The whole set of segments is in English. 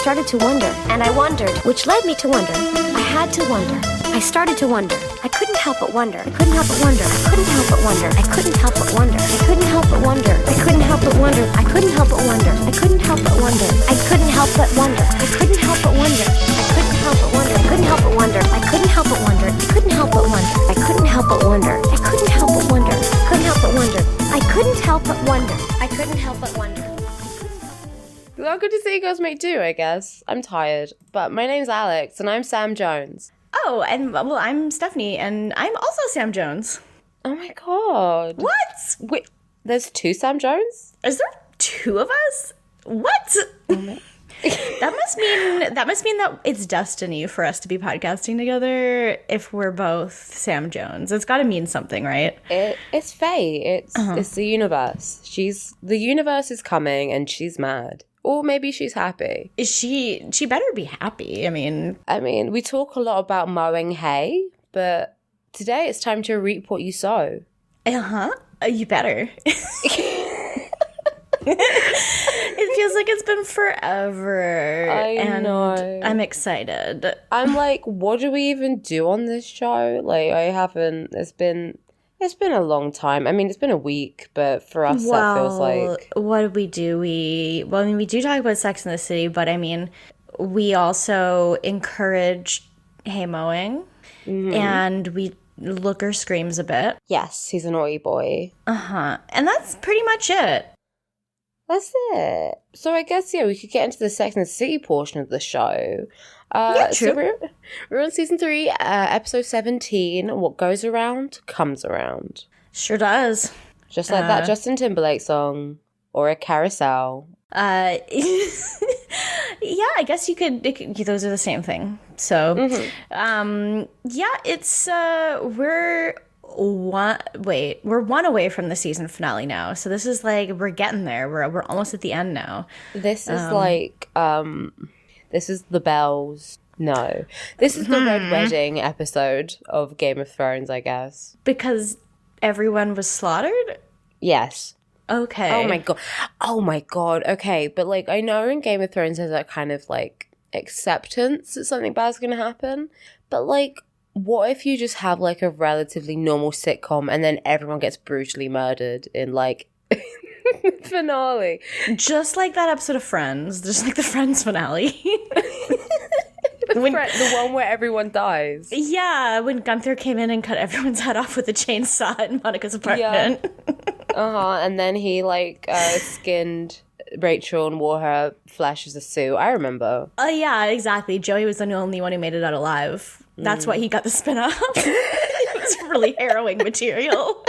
started to wonder, and I wondered, which led me to wonder. I had to wonder. I started to wonder. I couldn't help but wonder. I couldn't help but wonder. I couldn't help but wonder. I couldn't help but wonder. I couldn't help but wonder. I couldn't help but wonder. I couldn't help but wonder. I couldn't help but wonder. I couldn't help but wonder. I couldn't help but wonder. I couldn't help but wonder. I couldn't help but wonder. I couldn't help but wonder. I couldn't help but wonder. I couldn't help but wonder. I couldn't help but wonder. I couldn't help but wonder. I couldn't help but wonder. I couldn't help but wonder. Well, good to see you girls make do, I guess. I'm tired. But my name's Alex, and I'm Sam Jones. Oh, and well, I'm Stephanie, and I'm also Sam Jones. Oh my god. What? Wait, there's two Sam Jones? Is there two of us? What? That must mean that it's destiny for us to be podcasting together if we're both Sam Jones. It's got to mean something, right? It's fate. It's the universe. The universe is coming, and she's mad. Or maybe she's happy. She better be happy. I mean, we talk a lot about mowing hay, but today it's time to reap what you sow. You better. It feels like it's been forever. I know. I'm excited. I'm like, what do we even do on this show? Like, it's been a long time. I mean, it's been a week, but for us, that feels like... What did we do? We do talk about Sex in the City, but I mean, we also encourage hay mowing, and we Looker screams a bit. Yes, he's a naughty boy. And that's pretty much it. That's it. So I guess, we could get into the Sex and the City portion of the show. Yeah, true. So we're on season 3, episode 17. What goes around comes around. Sure does. Just like that Justin Timberlake song or a carousel. Yeah, I guess you could those are the same thing. So, it's we're one away from the season finale now. So this is like we're getting there. We're almost at the end now. This is this is the bells. No. This is the Red Wedding episode of Game of Thrones, I guess. Because everyone was slaughtered? Yes. Okay. Oh my god. Okay, but like I know in Game of Thrones there's that kind of like acceptance that something bad's gonna happen. But like what if you just have like a relatively normal sitcom and then everyone gets brutally murdered in like finale? Just like that episode of Friends. Just like the Friends finale. The one where everyone dies. Yeah, when Gunther came in and cut everyone's head off with a chainsaw in Monica's apartment. Yeah. And then he like skinned Rachel and wore her flesh as a suit. I remember. Oh, yeah, exactly. Joey was the only one who made it out alive. That's why he got the spin-off. It was really harrowing material.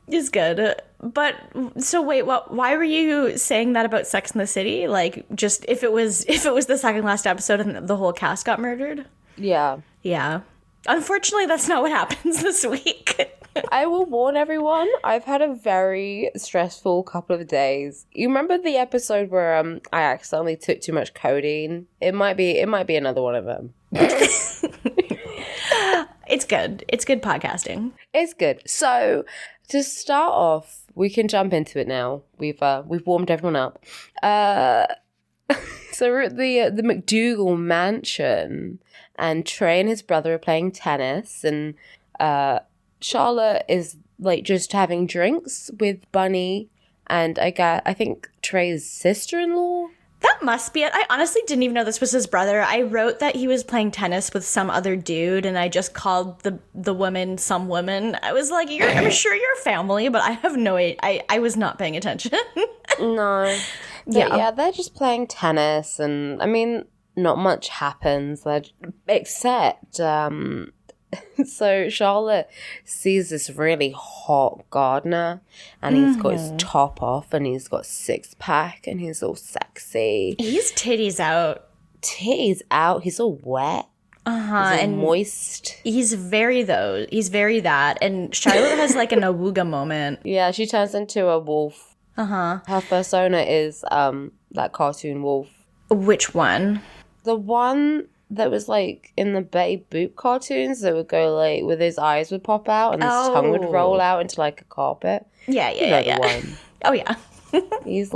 It's good. But so wait, why were you saying that about Sex in the City? Like just if it was the second last episode and the whole cast got murdered? Yeah. Yeah. Unfortunately, that's not what happens this week. I will warn everyone, I've had a very stressful couple of days. You remember the episode where I accidentally took too much codeine? It might be another one of them. It's good. It's good podcasting. It's good. So to start off, we can jump into it now. We've warmed everyone up. So we're at the McDougal mansion, and Trey and his brother are playing tennis, and Charlotte is like just having drinks with Bunny and I think Trey's sister-in-law. That must be it. I honestly didn't even know this was his brother. I wrote that he was playing tennis with some other dude, and I just called the woman some woman. I was like, I'm sure you're family, but I have no idea. I was not paying attention. No. Yeah, they're just playing tennis, and I mean, not much happens, except so Charlotte sees this really hot gardener, and he's got his top off, and he's got 6-pack, and he's all sexy. He's titties out. Titties out. He's all wet. And moist. He's very that. And Charlotte has like an awooga moment. Yeah, she turns into a wolf. Her persona is that cartoon wolf. Which one? The one that was like in the Betty Boop cartoons that would go like with his eyes would pop out and his tongue would roll out into like a carpet. Yeah. The one. Oh yeah. He's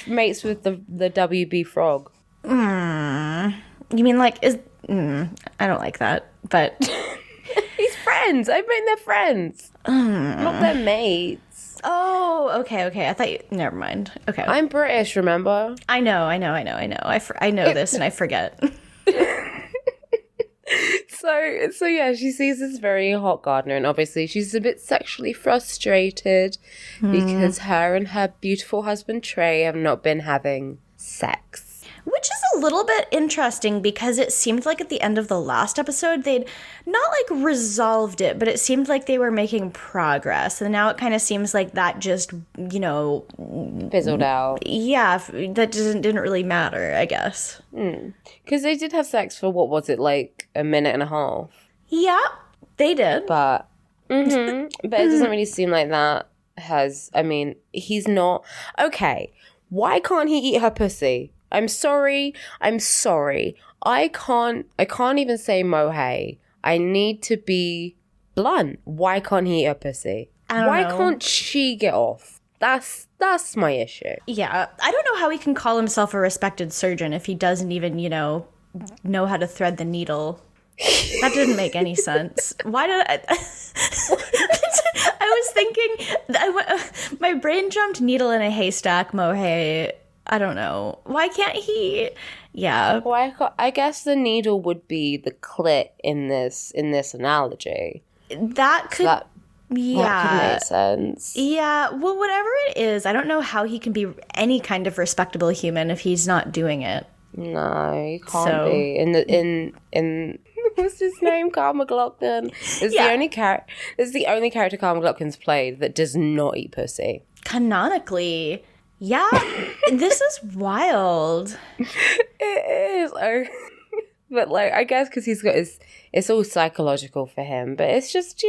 mates with the WB frog. You mean like I don't like that, but He's friends. I mean, they're friends. Not their mates. Oh, okay. I thought you... Never mind. Okay. I'm British, remember? I know. I know this and I forget. So yeah, she sees this very hot gardener, and obviously she's a bit sexually frustrated because her and her beautiful husband Trey have not been having sex. Which is a little bit interesting because it seemed like at the end of the last episode, they'd not like resolved it, but it seemed like they were making progress. And now it kind of seems like that just, Fizzled out. Yeah, that didn't really matter, I guess. Because they did have sex for, what was it, like a minute and a half? Yeah, they did. But, but it doesn't really seem like that he's not... Okay, why can't he eat her pussy? I'm sorry. I can't even say Mohey. I need to be blunt. Why can't he eat her pussy? Why can't she get off? That's my issue. Yeah, I don't know how he can call himself a respected surgeon if he doesn't even, know how to thread the needle. That didn't make any sense. Why did I... I was thinking... my brain jumped needle in a haystack, Mohey. I don't know. Why can't he? Yeah. I guess the needle would be the clit in this analogy. That could make sense. Yeah. Well, whatever it is, I don't know how he can be any kind of respectable human if he's not doing it. No, he can't be. In what's his name? Carl MacLachlan. It's the only character Carl MacLachlan's played that does not eat pussy. Canonically. Yeah, this is wild. It is. But, I guess because he's got it's all psychological for him. But it's just,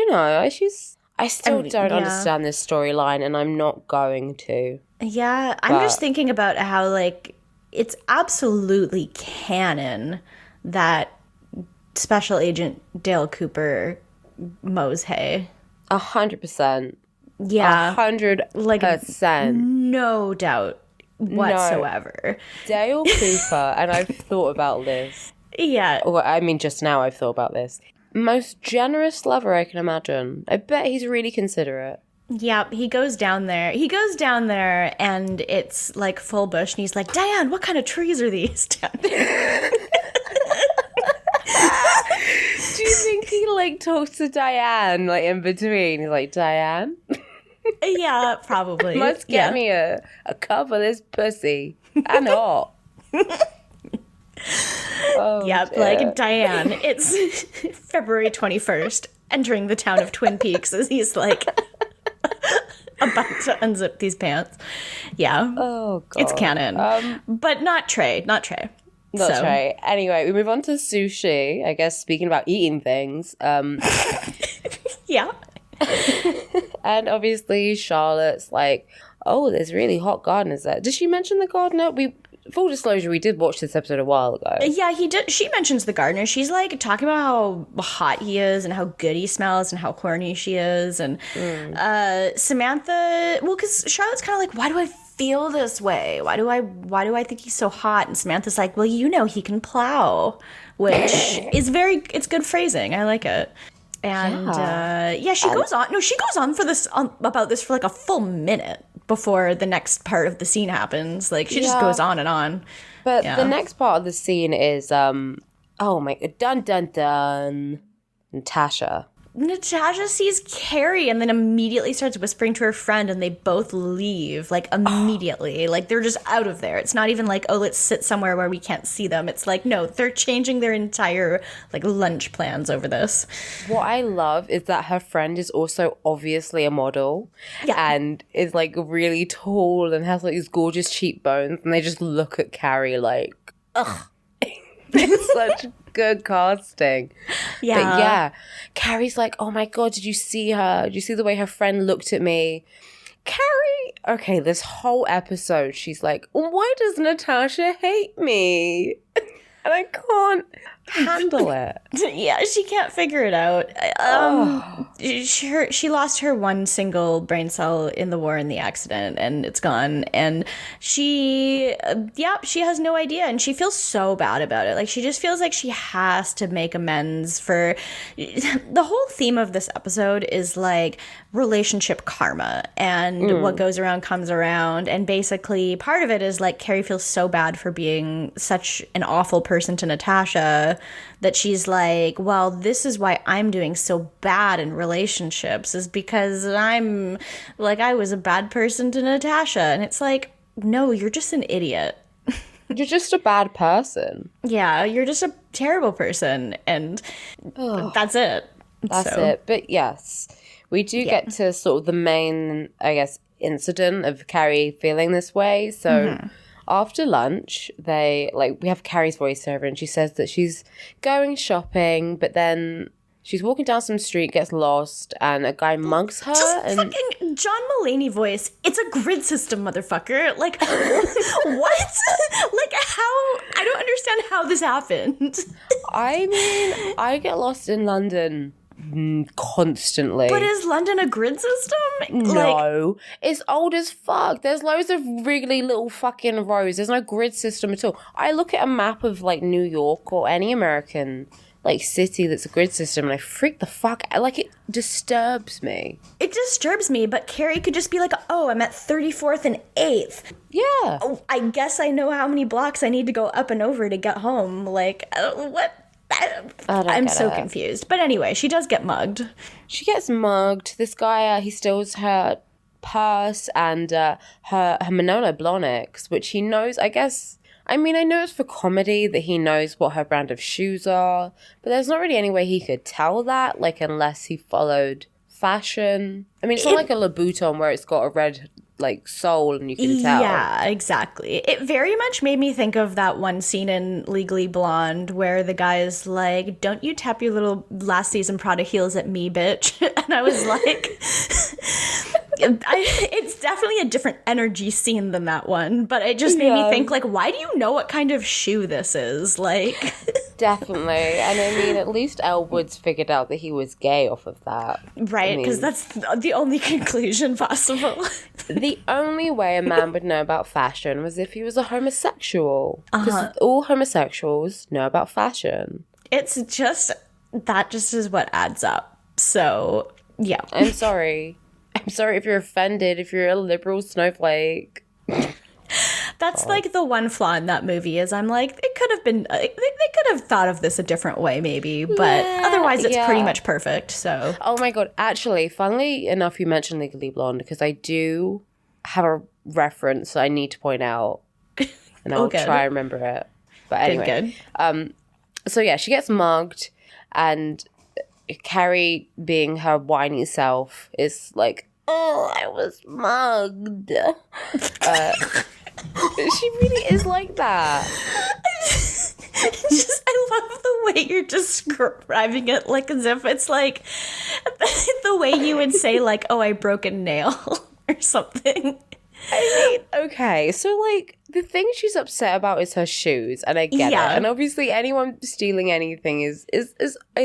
I still don't understand this storyline, and I'm not going to. Yeah, I'm just thinking about how, it's absolutely canon that Special Agent Dale Cooper mows hay. 100%. Yeah. 100%. No doubt whatsoever. No. Dale Cooper, and I've thought about this. Yeah. Well, I mean, just now I've thought about this. Most generous lover I can imagine. I bet he's really considerate. Yeah, he goes down there. And it's full bush, and he's like, Diane, what kind of trees are these down there? Do you think he talks to Diane in between? He's like, Diane? Yeah, probably. Must get me a cup of this pussy. And hot. Diane. It's February 21st, entering the town of Twin Peaks as he's about to unzip these pants. Yeah. Oh, God. It's canon. But not Trey. Not Trey. Trey. Anyway, we move on to sushi. I guess speaking about eating things. Yeah. And obviously Charlotte's like, oh, there's really hot gardeners there. Did she mention the gardener? Full disclosure, we did watch this episode a while ago. Yeah, he did. She mentions the gardener. She's talking about how hot he is and how good he smells and how horny she is. And Samantha, because Charlotte's kind of why do I feel this way? Why do I think he's so hot? And Samantha's like, well, he can plow, which is it's good phrasing. I like it. And she goes on. No, she goes on about this for a full minute before the next part of the scene happens. She just goes on and on. But the next part of the scene is dun dun dun, Natasha. Natasha sees Carrie and then immediately starts whispering to her friend, and they both leave, immediately. They're just out of there. It's not even let's sit somewhere where we can't see them. It's no, they're changing their entire, lunch plans over this. What I love is that her friend is also obviously a model. Yeah. And is, really tall and has, these gorgeous cheekbones, and they just look at Carrie ugh. It's such good casting. Yeah. But yeah, Carrie's like, oh my God, did you see her? Did you see the way her friend looked at me? Carrie, okay, this whole episode, she's like, why does Natasha hate me? and I can't handle it. Yeah, she can't figure it out. She lost her one single brain cell in the war in the accident, and it's gone. And she has no idea, and she feels so bad about it. Like, she just feels like she has to make amends for... The whole theme of this episode is, like, relationship karma, and what goes around comes around. And basically, part of it is, like, Carrie feels so bad for being such an awful person to Natasha that she's like, well, this is why I'm doing so bad in relationships, is because I'm like, I was a bad person to Natasha. And it's like, no, you're just an idiot. You're just a bad person. Yeah, you're just a terrible person. And that's it. That's it. But yes, we do get to sort of the main, I guess, incident of Carrie feeling this way. So after lunch, we have Carrie's voiceover, and she says that she's going shopping, but then she's walking down some street, gets lost, and a guy mugs her. Just fucking John Mulaney voice. It's a grid system, motherfucker. Like, what? Like, how? I don't understand how this happened. I mean, I get lost in London constantly. But is London a grid system? No. It's old as fuck. There's loads of really little fucking roads. There's no grid system at all. I look at a map of, like, New York or any American, like, city that's a grid system, and I freak the fuck out. Like, it disturbs me. It disturbs me, but Carrie could just be like, oh, I'm at 34th and 8th. Yeah. Oh, I guess I know how many blocks I need to go up and over to get home. Like, what? I'm so confused. But anyway, she does get mugged. She gets mugged. This guy, he steals her purse and her Manolo Blahniks, which he knows, I guess... I mean, I know it's for comedy that he knows what her brand of shoes are, but there's not really any way he could tell that, like, unless he followed fashion. I mean, it's not like a Louboutin where it's got a red, like, sole and you can tell. Yeah, exactly. It very much made me think of that one scene in Legally Blonde where the guy is like, don't you tap your little last season Prada heels at me, bitch. And I was like... it's definitely a different energy scene than that one, but it just made me think, like, why do you know what kind of shoe this is? Like... Definitely. And I mean, at least Elle Woods figured out that he was gay off of that. Right, because that's the only conclusion possible. The only way a man would know about fashion was if he was a homosexual. Because all homosexuals know about fashion. It's just, that just is what adds up. So, yeah. I'm sorry. I'm sorry if you're offended, if you're a liberal snowflake. That's like the one flaw in that movie is I'm like, it could have been, they could have thought of this a different way maybe, but otherwise it's pretty much perfect, so. Oh my God, actually, funnily enough, you mentioned Legally Blonde because I do have a reference I need to point out and I'll try and remember it. But anyway. Good. So yeah, she gets mugged and Carrie, being her whiny self, is like, oh, I was mugged. She really is like that. I love the way you're describing it, like as if it's like the way you would say, like, oh, I broke a nail or something. I mean, okay, so like the thing she's upset about is her shoes, and I get it. And obviously, anyone stealing anything is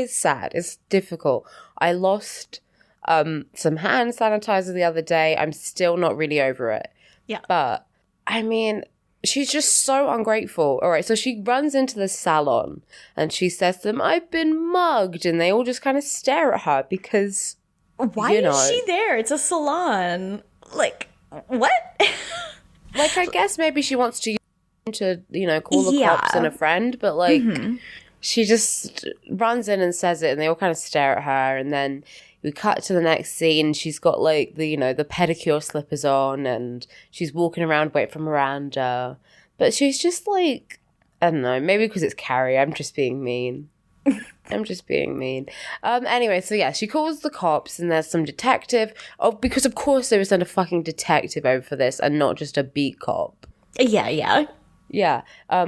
sad. It's difficult. I lost some hand sanitizer the other day. I'm still not really over it. Yeah, but I mean, she's just so ungrateful. All right, so she runs into the salon and she says to them, "I've been mugged," and they all just kind of stare at her because why is she there? It's a salon, like. What? Like, I guess maybe she wants to call the cops and a friend, but like she just runs in and says it and they all kind of stare at her, and then we cut to the next scene. She's got like the pedicure slippers on and she's walking around waiting for Miranda, but she's just like, I don't know, maybe because it's Carrie, I'm just being mean. Anyway, so yeah, she calls the cops and there's some detective. Oh, because of course they would send a fucking detective over for this and not just a beat cop. Yeah.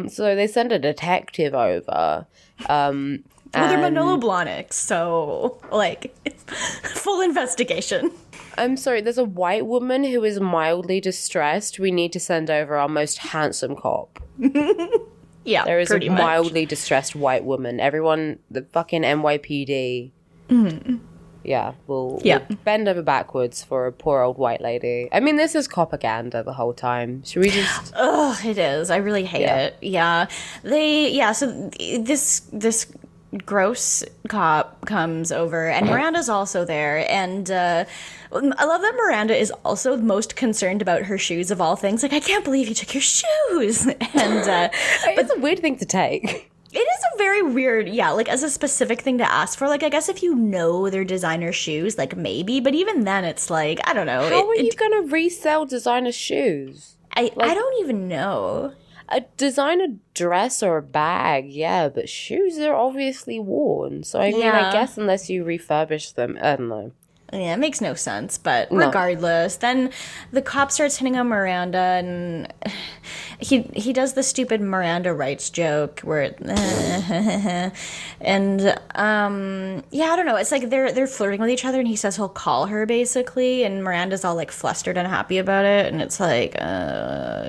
So they send a detective over. Well, they're Manolo Blahniks, so like full investigation. I'm sorry, there's a white woman who is mildly distressed. We need to send over our most handsome cop. Yeah, there is a pretty much. mildly distressed white woman. Everyone, the fucking NYPD, will bend over backwards for a poor old white lady. I mean, this is propaganda the whole time. Should we just? Ugh, it is. I really hate it. Yeah, so this gross cop comes over, and Miranda's also there, and I love that Miranda is also most concerned about her shoes of all things. Like, I can't believe you took your shoes. And It's a weird thing to take. it is a very weird, like, as a specific thing to ask for. Like, I guess if you know they're designer shoes, like, maybe, but even then it's like, I don't know. How are you gonna resell designer shoes? I don't even know. A designer dress or a bag, yeah, but shoes are obviously worn. So, I mean, I guess unless you refurbish them, I don't know. Yeah, it makes no sense, but regardless, then the cop starts hitting on Miranda, and he does the stupid Miranda rights joke where and I don't know, it's like they're flirting with each other, and he says he'll call her basically, and Miranda's all like flustered and happy about it, and it's like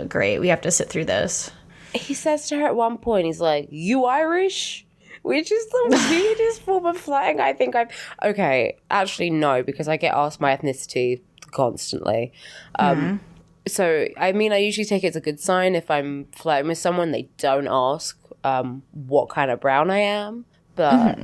great, we have to sit through this. He says to her at one point, he's like, "You Irish?" Which is the weirdest form of flirting I think I've... Okay, actually no, because I get asked my ethnicity constantly. So, I mean, I usually take it as a good sign if I'm flirting with someone, they don't ask what kind of brown I am. But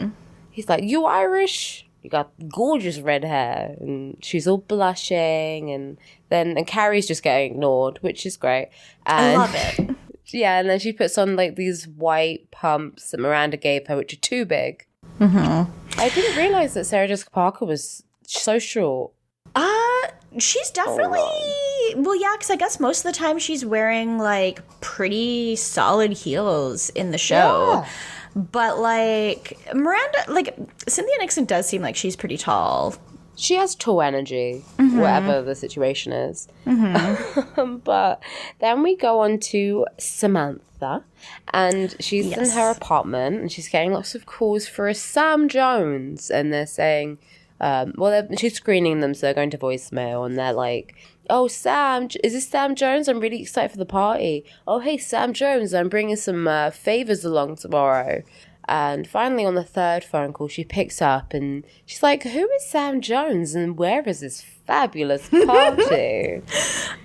he's like, "You Irish? You got gorgeous red hair." And she's all blushing, and Carrie's just getting ignored, which is great. And I love it. Yeah, and then she puts on, like, these white pumps that Miranda gave her, which are too big. I didn't realize that Sarah Jessica Parker was so short. She's definitely... Well, yeah, because I guess most of the time she's wearing, like, pretty solid heels in the show. Yeah. But, like, Miranda... Like, Cynthia Nixon does seem like she's pretty tall. She has tall energy, whatever the situation is. But then we go on to Samantha, and she's in her apartment, and she's getting lots of calls for a Sam Jones, and they're saying, she's screening them, so they're going to voicemail, and they're like, "Oh, Sam, is this Sam Jones? I'm really excited for the party. Oh, hey, Sam Jones, I'm bringing some favors along tomorrow." And finally, on the third phone call, she picks up and she's like, "Who is Sam Jones and where is this fabulous party?"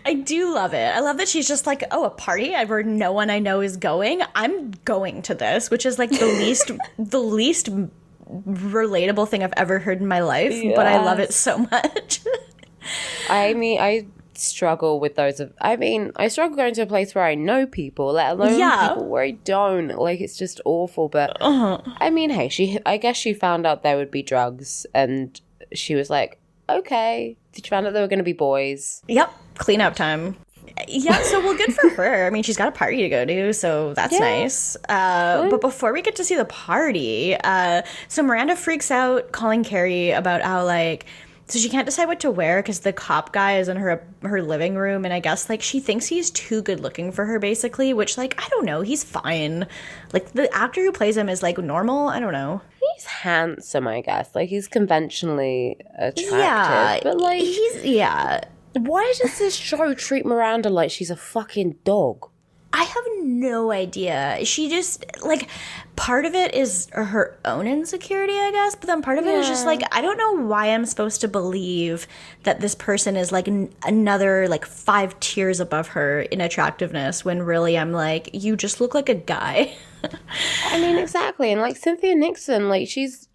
I do love it. I love that she's just like, "Oh, a party where no one I know is going? I'm going to this," which is like the least relatable thing I've ever heard in my life. Yes. But I love it so much. I mean, I struggle with those I struggle going to a place where I know people, let alone people where I don't. Like, it's just awful. But I mean, hey, I guess she found out there would be drugs, and she was like, "Okay." Did you find out there were going to be boys? Yep, cleanup time. Yeah, so well, good for her. I mean, she's got a party to go to, so that's nice. But before we get to see the party, so Miranda freaks out calling Carrie about how, like, so she can't decide what to wear because the cop guy is in her living room, and I guess, like, she thinks he's too good looking for her, basically, which, like, I don't know, he's fine. Like, the actor who plays him is, like, normal, I don't know. He's handsome, I guess. Like, he's conventionally attractive. Yeah, but, like, why does this show treat Miranda like she's a fucking dog? I have no idea. She just, like, part of it is her own insecurity, I guess, but then part of it is just, like, I don't know why I'm supposed to believe that this person is, like, another, like, 5 tiers above her in attractiveness, when really I'm like, you just look like a guy. I mean, exactly. And, like, Cynthia Nixon, like, she's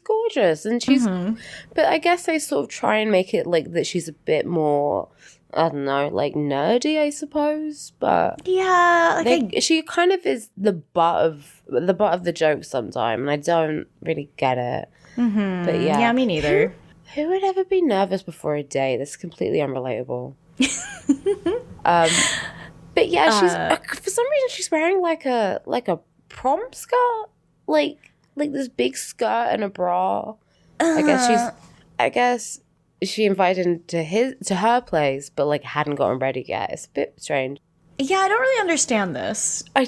gorgeous, and she's, but I guess they sort of try and make it, like, that she's a bit more, I don't know, like, nerdy, I suppose, but yeah, like, she kind of is the butt of the joke sometimes, and I don't really get it. But yeah, me neither. Who would ever be nervous before a date? That's completely unrelatable. But yeah, she's for some reason she's wearing like a prom skirt, like this big skirt and a bra. I guess she invited him to her place, but, like, hadn't gotten ready yet. It's a bit strange. Yeah, I don't really understand this. I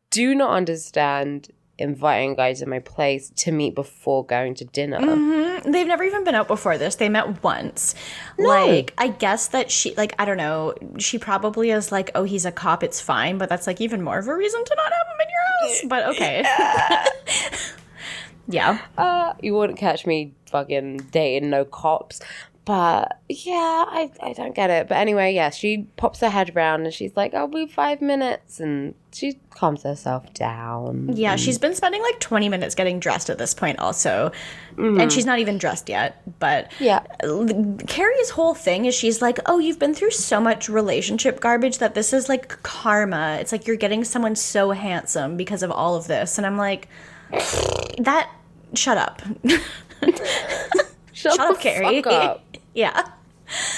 do not understand inviting guys in my place to meet before going to dinner. Mm-hmm. They've never even been out before this. They met once. No. Like, I guess that she, like, I don't know, she probably is like, oh, he's a cop, it's fine, but that's, like, even more of a reason to not have him in your house. But okay. Yeah. You wouldn't catch me fucking dating no cops. But, yeah, I don't get it. But anyway, yeah, she pops her head around and she's like, I'll be 5 minutes. And she calms herself down. Yeah, she's been spending like 20 minutes getting dressed at this point also. And she's not even dressed yet. But Yeah. Carrie's whole thing is she's like, oh, you've been through so much relationship garbage that this is like karma. It's like you're getting someone so handsome because of all of this. And I'm like, shut up. Shut up, Carrie. Fuck up. Yeah.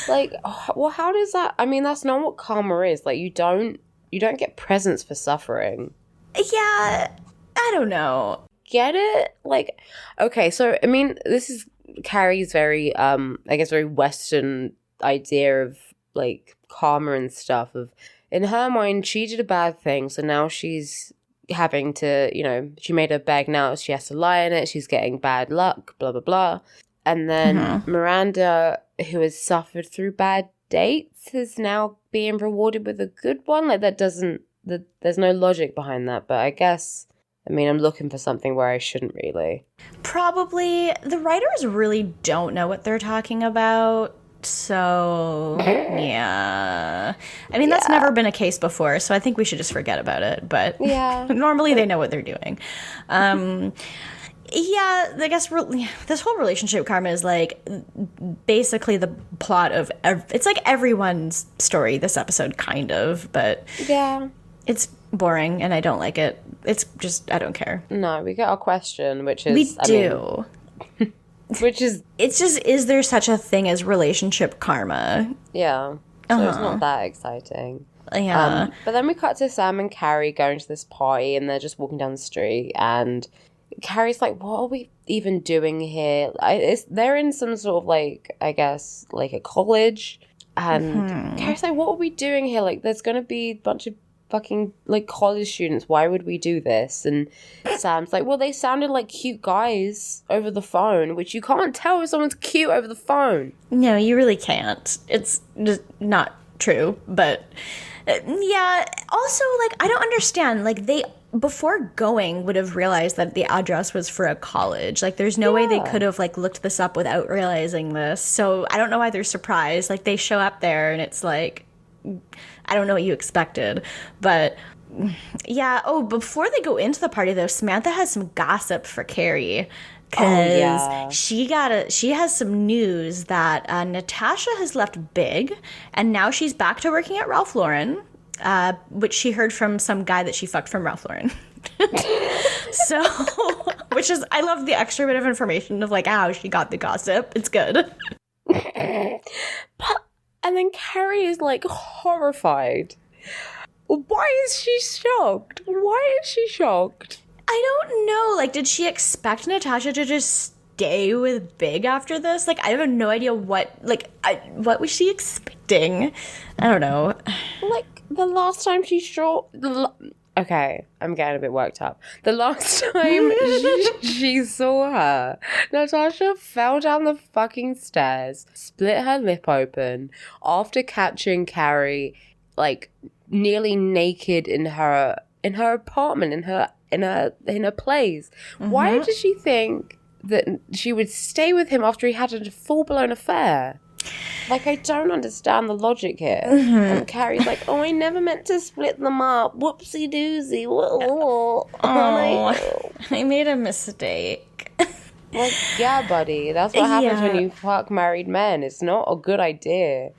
Like, well, how does that... I mean, that's not what karma is. Like, you don't get presents for suffering. Yeah, I don't know. Get it? Like, okay, so, I mean, this is Carrie's very, I guess, very Western idea of, like, karma and stuff. Of, in her mind, she did a bad thing, so now she's having to, you know, she made her bed, now she has to lie in it, she's getting bad luck, blah, blah, blah. And then Miranda, who has suffered through bad dates, is now being rewarded with a good one. Like, that doesn't... there's no logic behind that. But I guess... I mean, I'm looking for something where I shouldn't really. Probably. The writers really don't know what they're talking about. So, yeah. I mean, that's never been a case before, so I think we should just forget about it. But normally they know what they're doing. Yeah, I guess this whole relationship karma is like basically the plot of it's like everyone's story this episode, kind of, but Yeah. it's boring and I don't like it. It's just, I don't care. No, we got a question, which is... We do. Which is... It's just, is there such a thing as relationship karma? Yeah. So it's not that exciting. Yeah. But then we cut to Sam and Carrie going to this party and they're just walking down the street and Carrie's like, what are we even doing here? They're in some sort of like, I guess, like a college. And Carrie's like, what are we doing here? Like, there's going to be a bunch of fucking like college students. Why would we do this? And Sam's like, well, they sounded like cute guys over the phone, which you can't tell if someone's cute over the phone. No, you really can't. It's just not true. But yeah, also, like, I don't understand. Like, they, before going, would have realized that the address was for a college. Like, there's no way they could have, like, looked this up without realizing this. So I don't know why they're surprised. Like, they show up there and it's like, I don't know what you expected. But yeah. Oh, before they go into the party, though, Samantha has some gossip for Carrie. Because she has some news that Natasha has left Big, and now she's back to working at Ralph Lauren, which she heard from some guy that she fucked from Ralph Lauren. So, which is, I love the extra bit of information of like how she got the gossip. It's good. But, and then Carrie is like horrified. Why is she shocked? Why is she shocked? I don't know. Like, did she expect Natasha to just stay with Big after this? Like, I have no idea what was she expecting? I don't know. Like, the last time she okay, I'm getting a bit worked up. The last time she saw her, Natasha fell down the fucking stairs, split her lip open after catching Carrie, like, nearly naked in her apartment, in her place. Why did she think that she would stay with him after he had a full-blown affair? Like, I don't understand the logic here. And Carrie's like, oh, I never meant to split them up. Whoopsie doozy. Oh, I made a mistake. Like, yeah, buddy. That's what happens when you fuck married men. It's not a good idea.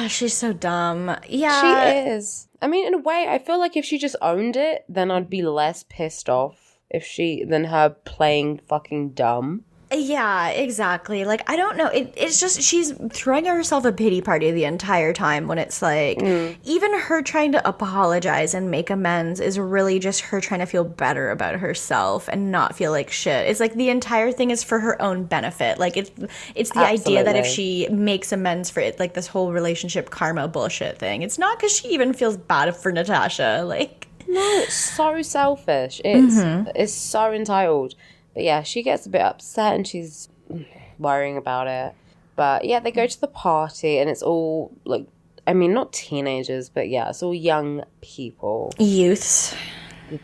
She's so dumb. Yeah. She is. I mean, in a way, I feel like if she just owned it, then I'd be less pissed off than her playing fucking dumb. Yeah, exactly. Like, I don't know. It's just, she's throwing herself a pity party the entire time when it's like, even her trying to apologize and make amends is really just her trying to feel better about herself and not feel like shit. It's like the entire thing is for her own benefit. Like, it's the idea that if she makes amends for it, like this whole relationship karma bullshit thing, it's not because she even feels bad for Natasha. Like, No, it's so selfish. It's so entitled. But yeah, she gets a bit upset and she's worrying about it. But yeah, they go to the party and it's all like, I mean, not teenagers, but yeah, it's all young people. Youths.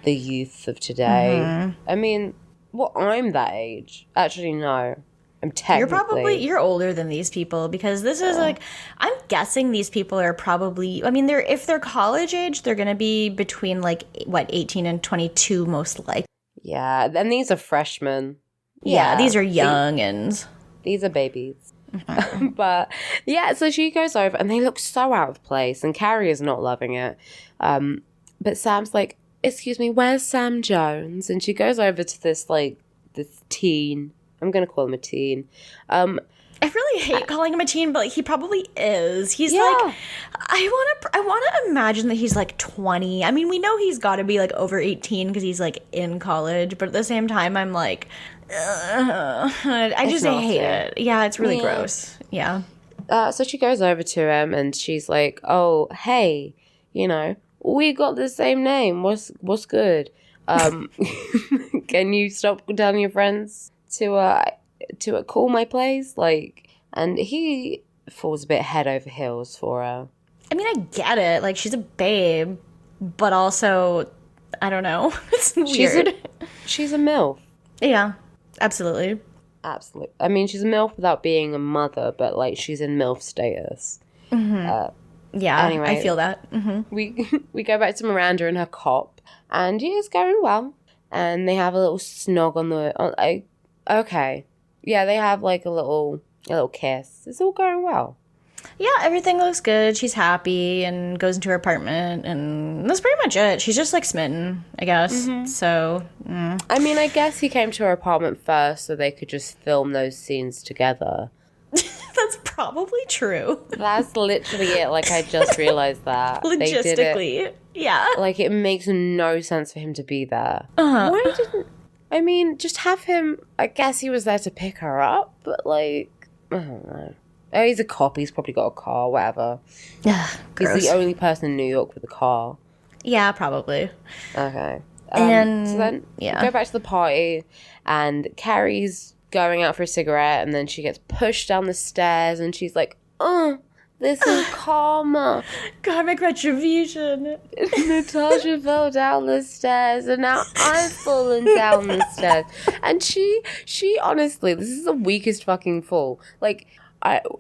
The youth of today. I mean, well, I'm that age. Actually, no. I'm technically. You're older than these people because this is like, I'm guessing these people are probably, I mean, if they're college age, they're going to be between like, 18 and 22 most likely. Yeah, and these are freshmen. Yeah, these are youngins. These are babies. But yeah, so she goes over and they look so out of place and Carrie is not loving it. But Sam's like, excuse me, where's Sam Jones? And she goes over to this teen. I'm going to call him a teen. I really hate calling him a teen, but he probably is. He's like, I want to imagine that he's like 20. I mean, we know he's got to be like over 18 because he's like in college, but at the same time, I'm like, I just hate it. Yeah, it's really gross. Yeah. So she goes over to him and she's like, oh, hey, we got the same name. What's good? Can you stop telling your friends to call my place? And he falls a bit head over heels for her. I mean, I get it. Like, she's a babe, but also, I don't know. It's weird. She's a MILF. Yeah, absolutely. Absolutely. I mean, she's a MILF without being a mother, but, like, she's in MILF status. Yeah, anyway, I feel that. We go back to Miranda and her cop, and it's going well. And they have a little snog on the... okay. Yeah, they have, like, a little kiss. It's all going well. Yeah, everything looks good. She's happy and goes into her apartment, and that's pretty much it. She's just, like, smitten, I guess. So, I mean, I guess he came to her apartment first so they could just film those scenes together. That's probably true. That's literally it. Like, I just realized that. Logistically, yeah. Like, it makes no sense for him to be there. Why didn't... I mean, just have him... I guess he was there to pick her up, but, like... I don't know. Oh, he's a cop. He's probably got a car, whatever. He's the only person in New York with a car. Yeah, probably. Okay. And... So then, we go back to the party, and Carrie's going out for a cigarette, and then she gets pushed down the stairs, and she's like, oh, this is karma. Karmic retribution. Natasha fell down the stairs, and now I've fallen down the stairs. And she honestly, this is the weakest fucking fall. Like,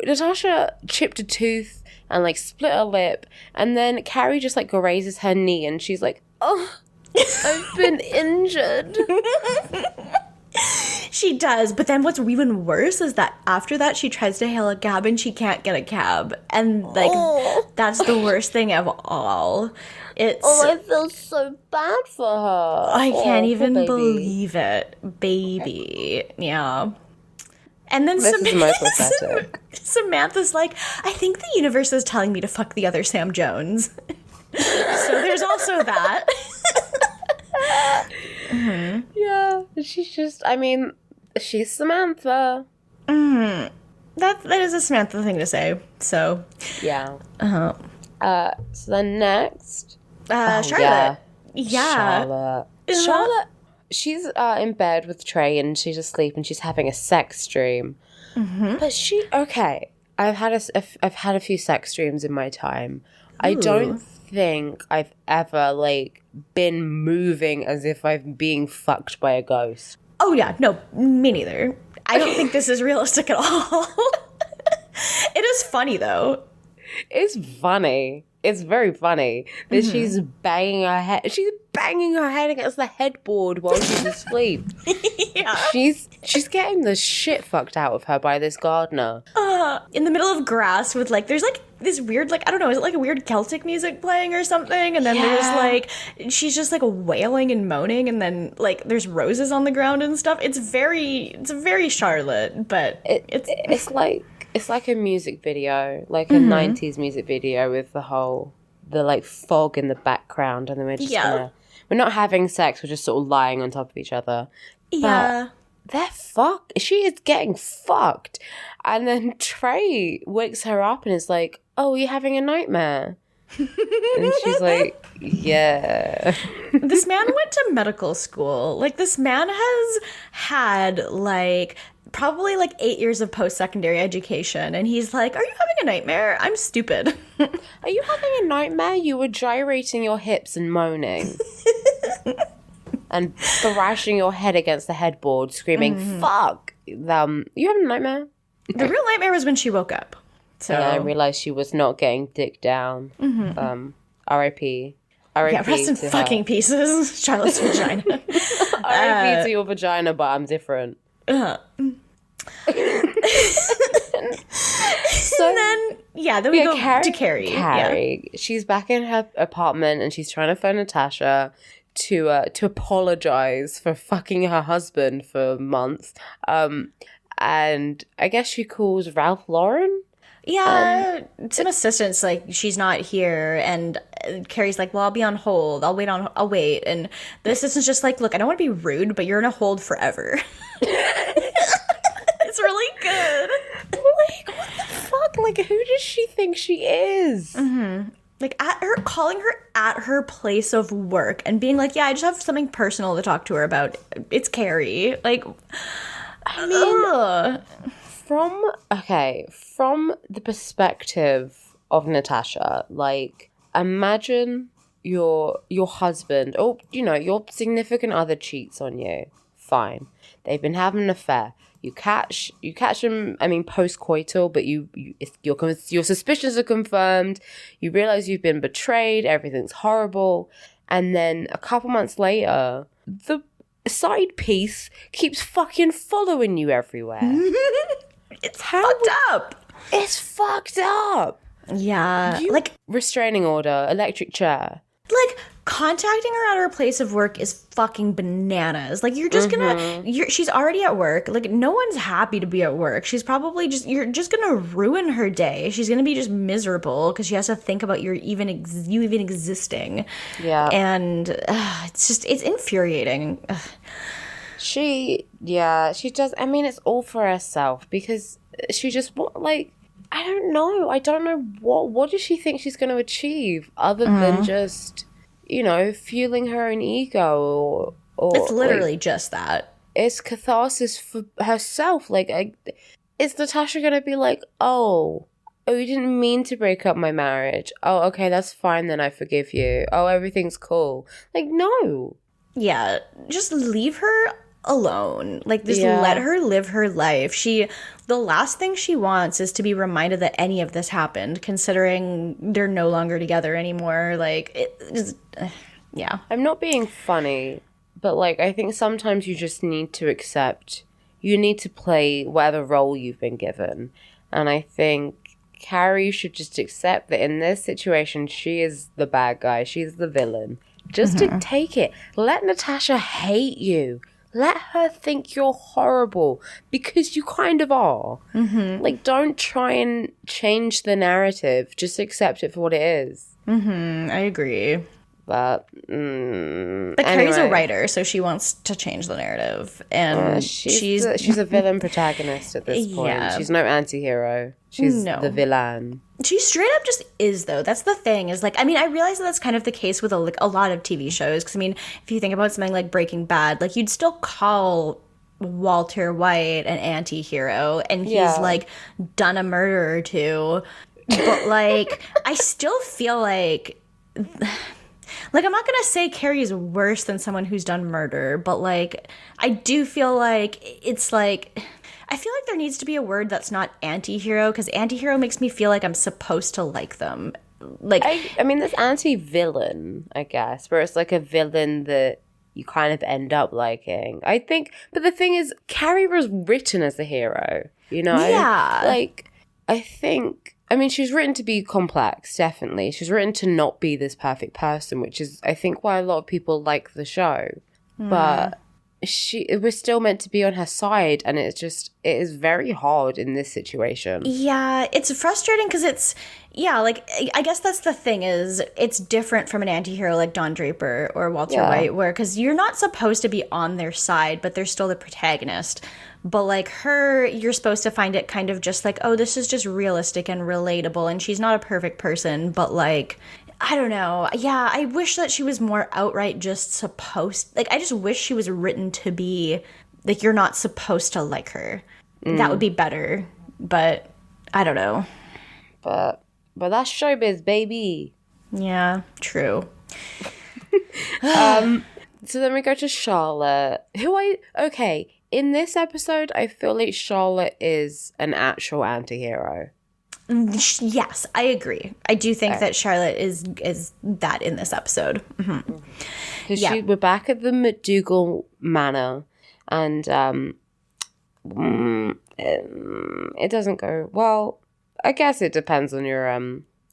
Natasha chipped a tooth and, like, split her lip, and then Carrie just, like, grazes her knee, and she's like, oh, I've been injured. She does, but then what's even worse is that after that she tries to hail a cab and she can't get a cab, and like that's the worst thing of all. I feel so bad for her. I can't even believe it, baby. Yeah. And then this is the most pathetic. Samantha's like, I think the universe is telling me to fuck the other Sam Jones. So there's also that. Yeah, she's just, I mean, she's Samantha. That is a Samantha thing to say, so. Yeah. So then next. Charlotte. Yeah. Charlotte, she's in bed with Trey and she's asleep and she's having a sex dream. But okay, I've had a few sex dreams in my time. Ooh. I don't think I've ever, like, been moving as if I'm being fucked by a ghost. Oh yeah, no, me neither. I don't think this is realistic at all. It is funny though. It's funny. It's very funny that she's banging her head. She's banging her head against the headboard while she's asleep. Yeah. She's getting the shit fucked out of her by this gardener. In the middle of grass with, like, there's, like, this weird, like, I don't know, is it, like, a weird Celtic music playing or something? And then there's, like, she's just, like, wailing and moaning, and then, like, there's roses on the ground and stuff. It's very Charlotte, but it's like a music video, like a 90s music video with the like fog in the background, and then we're just we're not having sex, we're just sort of lying on top of each other. Yeah. But she is getting fucked. And then Trey wakes her up and is like, oh, you're having a nightmare. And she's like, yeah. This man went to medical school. Like, this man has had, like, probably, like, 8 years of post-secondary education. And he's like, are you having a nightmare? I'm stupid. Are you having a nightmare? You were gyrating your hips and moaning. And thrashing your head against the headboard, screaming, fuck. You having a nightmare? The real nightmare was when she woke up. So And I realized she was not getting dick down. R.I.P. R.I.P. yeah, rest in to fucking her. pieces. Charlotte's vagina. R.I.P. to your vagina, but I'm different. So then we go to Carrie. Carrie, she's back in her apartment and she's trying to phone Natasha to apologize for fucking her husband for months. And I guess she calls Ralph Lauren. Yeah, some assistants, like, she's not here, and Carrie's like, well, I'll be on hold. I'll wait. And the assistant's just like, look, I don't want to be rude, but you're in a hold forever. It's really good. Like, what the fuck? Like, who does she think she is? Like, calling her at her place of work and being like, yeah, I just have something personal to talk to her about. It's Carrie. Like, I mean... From the perspective of Natasha, like, imagine your husband, or, you know, your significant other cheats on you. Fine. They've been having an affair. You catch them, I mean, post-coital, but your suspicions are confirmed. You realize you've been betrayed. Everything's horrible. And then a couple months later, the side piece keeps fucking following you everywhere. It's fucked up. It's fucked up. Yeah. Like, restraining order, electric chair. Like, contacting her at her place of work is fucking bananas. Like, you're just she's already at work. Like, no one's happy to be at work. She's probably you're just gonna ruin her day. She's gonna be just miserable because she has to think about you even existing. Yeah. And it's infuriating. Ugh. She does. I mean, it's all for herself because she just, I don't know what does she think she's going to achieve other than just, you know, fueling her own ego or it's literally just that. It's catharsis for herself. Like, is Natasha going to be like, oh, you didn't mean to break up my marriage. Oh, okay, that's fine then, I forgive you. Oh, everything's cool. Like, no. Yeah, just leave her alone. Like, just let her live her life. The last thing she wants is to be reminded that any of this happened, considering they're no longer together anymore. Like, yeah. I'm not being funny, but, like, I think sometimes you just need to accept, you need to play whatever role you've been given. And I think Carrie should just accept that in this situation, she is the bad guy. She's the villain. Just to take it. Let Natasha hate you. Let her think you're horrible, because you kind of are. Like, don't try and change the narrative. Just accept it for what it is. I agree. But Carrie's a writer, so she wants to change the narrative, and she's a villain protagonist at this point. Yeah. She's no anti-hero. She's the villain. She straight up just is, though. That's the thing. Is like, I mean, I realize that's kind of the case with a lot of TV shows. Because I mean, if you think about something like Breaking Bad, like, you'd still call Walter White an anti-hero, and he's like done a murder or two. But like, I still feel like. Like, I'm not going to say Carrie is worse than someone who's done murder, but, like, I do feel like it's, like... I feel like there needs to be a word that's not anti-hero, because anti-hero makes me feel like I'm supposed to like them. Like, I mean, there's anti-villain, I guess, where it's, like, a villain that you kind of end up liking. I think... But the thing is, Carrie was written as a hero, you know? Yeah. Like, I think... I mean, she's written to be complex, definitely. She's written to not be this perfect person, which is, I think, why a lot of people like the show. But we're still meant to be on her side, and it is very hard in this situation. Yeah, it's frustrating because it's, like, I guess that's the thing is, it's different from an anti-hero like Don Draper or Walter White, where, because you're not supposed to be on their side, but they're still the protagonist. But like her, you're supposed to find it kind of just like, oh, this is just realistic and relatable, and she's not a perfect person, but like, I don't know. Yeah, I wish that she was more outright just supposed, like, I just wish she was written to be like, you're not supposed to like her. That would be better, but I don't know. But that's showbiz, baby. Yeah, true. So then we go to Charlotte, okay, in this episode, I feel like Charlotte is an actual anti-hero. Yes, I agree. I do think that Charlotte is that in this episode. Because we're back at the McDougal Manor, and it doesn't go well. I guess it depends on your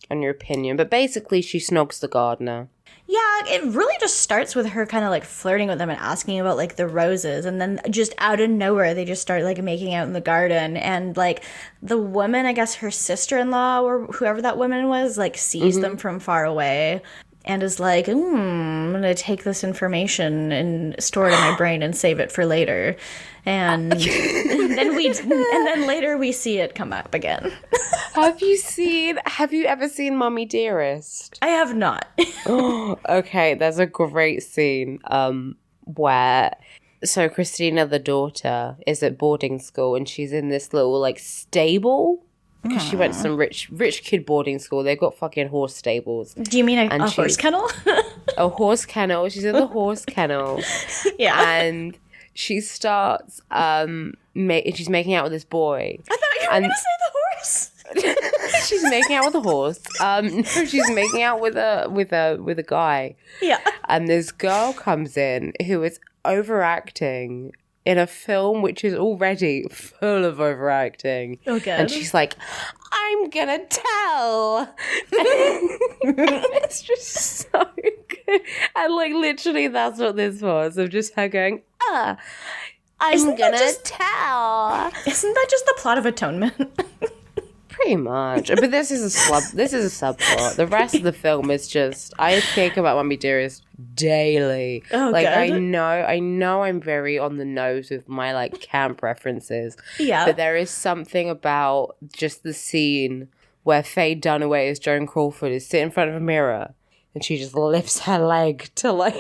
opinion, but basically she snogs the gardener. Yeah, it really just starts with her kind of like flirting with him and asking about like the roses, and then just out of nowhere they just start like making out in the garden, and like the woman, I guess her sister-in-law or whoever that woman was, like sees them from far away and is like, I'm gonna take this information and store it in my brain and save it for later. And then later we see it come up again. Have you ever seen Mummy Dearest? I have not. Okay, there's a great scene where Christina, the daughter, is at boarding school, and she's in this little like stable because she went to some rich kid boarding school. They've got fucking horse stables. Do you mean a horse kennel? A horse kennel. She's in the horse kennel. Yeah. And she starts she's making out with this boy. I thought you were gonna say the horse. She's making out with a horse. No, she's making out with a guy. Yeah. And this girl comes in who is overacting in a film which is already full of overacting. Oh, good. And she's like, I'm gonna tell. It's just so good. And like literally that's what this was, of just her going, I'm gonna tell. Isn't that just the plot of Atonement? Pretty much. But this is a subplot. The rest of the film is just, I think about Mummy Dearest daily. Oh, like, good. I know I'm very on the nose with my, like, camp references. Yeah. But there is something about just the scene where Faye Dunaway as Joan Crawford is sitting in front of a mirror and she just lifts her leg to, like...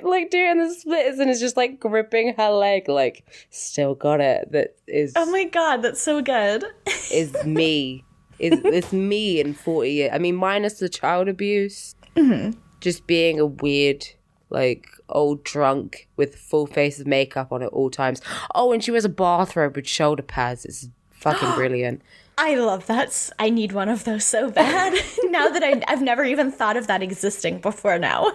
like doing the splits and is just like gripping her leg, like, still got it. That is, oh my god, that's so good. Is me. It's me in 40 years. I mean, minus the child abuse, just being a weird, like, old drunk with full face of makeup on at all times. Oh, and she wears a bathrobe with shoulder pads. It's fucking brilliant. I love that. I need one of those so bad. Now that I've never even thought of that existing before now.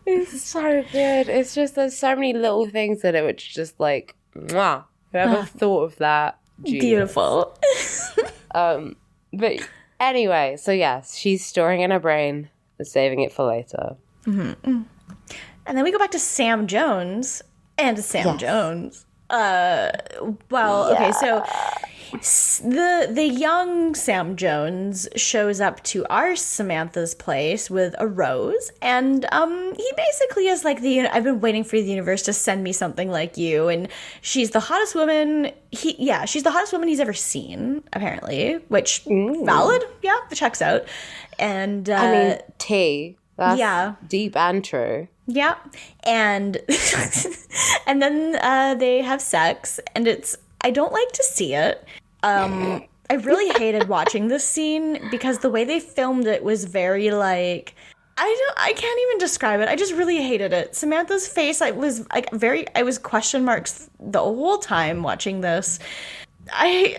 It's so good. It's just, there's so many little things in it which just like, mwah. Whoever thought of that? Genius. Beautiful. But anyway, so yes, she's storing in her brain and saving it for later. Mm-hmm. And then we go back to Sam Jones and Sam Jones. Okay, so the young Sam Jones shows up to our Samantha's place with a rose, and he basically is like, I've been waiting for the universe to send me something like you, and she's the hottest woman she's the hottest woman he's ever seen, apparently, which valid, that checks out. And I mean, that's deep and true. Yeah, and and then they have sex, and I don't like to see it. I really hated watching this scene because the way they filmed it was very like, I can't even describe it. I just really hated it. Samantha's face, I was question marks the whole time watching this. He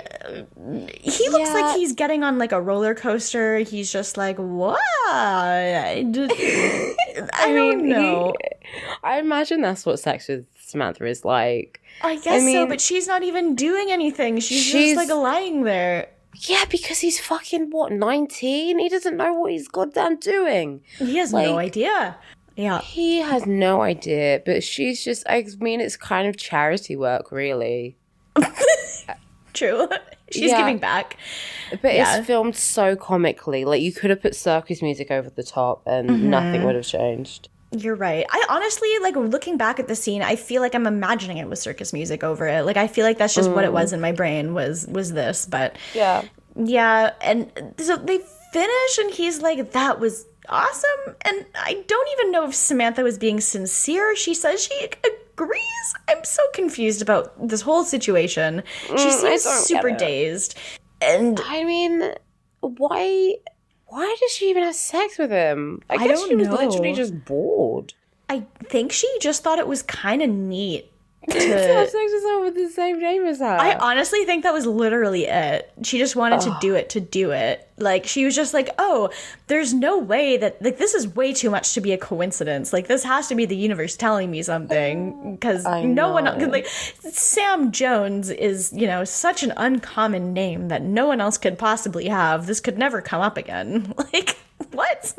looks like he's getting on like a roller coaster. He's just like, what? I don't know. I imagine that's what sex with Samantha is like. I guess so, but she's not even doing anything. She's just like lying there. Yeah, because he's fucking, 19? He doesn't know what he's goddamn doing. He has no idea. Yeah. He has no idea, but she's just, it's kind of charity work, really. True. She's giving back. But it's filmed so comically. Like, you could have put circus music over the top and nothing would have changed. You're right. I honestly, like, looking back at the scene, I feel like I'm imagining it with circus music over it. Like, I feel like that's just what it was in my brain was this. But Yeah. yeah, and so they finish, and he's like, that was awesome. And I don't even know if Samantha was being sincere. She says she agrees. I'm so confused about this whole situation. She seems super dazed. And I mean, why does she even have sex with him? I guess don't she was know. literally just bored. I think she just thought it was kind of neat To have sex with someone with the same name as her. I honestly think that was literally it. She just wanted to do it. Like, she was just like, oh, there's no way that, like, this is way too much to be a coincidence. Like, this has to be the universe telling me something. Because no one else, like, Sam Jones is, you know, such an uncommon name that no one else could possibly have. This could never come up again. Like, what?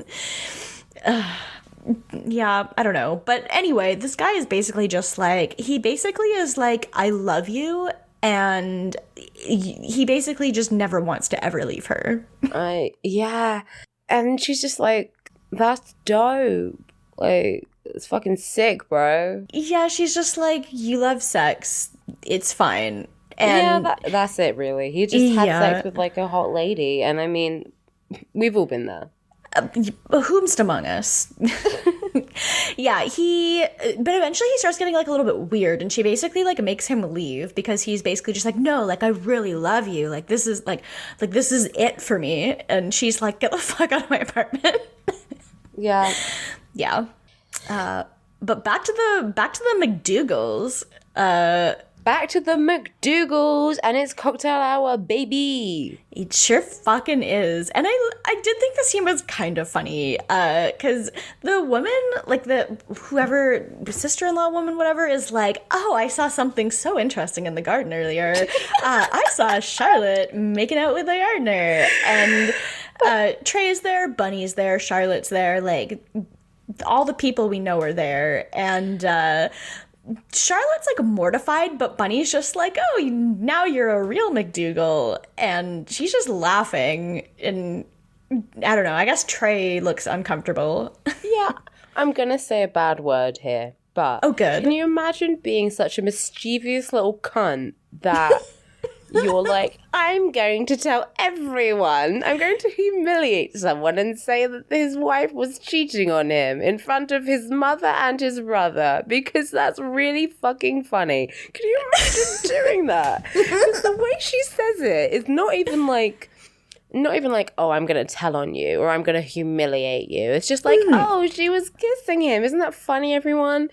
Yeah, I don't know. But anyway, this guy is basically just like, he basically is like, I love you. And he basically just never wants to ever leave her. Yeah. And she's just like, that's dope. Like, it's fucking sick, bro. Yeah, she's just like, you love sex. It's fine. And yeah, that's it, really. He just had sex with, like, a hot lady. And I mean, we've all been there. Whomst among us. Yeah, but eventually he starts getting like a little bit weird, and she basically like makes him leave because he's basically just like, no, like, I really love you, like, this is like this is it for me. And she's like, get the fuck out of my apartment. Yeah. But back to the McDougalls. Back to the McDougalls, and it's cocktail hour, baby. It sure fucking is. And I did think the scene was kind of funny, because the woman, like, whoever, sister-in-law woman, whatever, is like, oh, I saw something so interesting in the garden earlier. I saw Charlotte making out with the gardener. And Trey's there, Bunny's there, Charlotte's there, like, all the people we know are there. And Charlotte's like mortified, but Bunny's just like, oh, now you're a real McDougal. And she's just laughing. And I don't know, I guess Trey looks uncomfortable. Yeah, I'm gonna say a bad word here, but oh, good. Can you imagine being such a mischievous little cunt that you're like, I'm going to tell everyone, I'm going to humiliate someone and say that his wife was cheating on him in front of his mother and his brother, because that's really fucking funny. Can you imagine doing that? Because the way she says it is not even like, oh, I'm going to tell on you or I'm going to humiliate you. It's just like, oh, she was kissing him. Isn't that funny, everyone?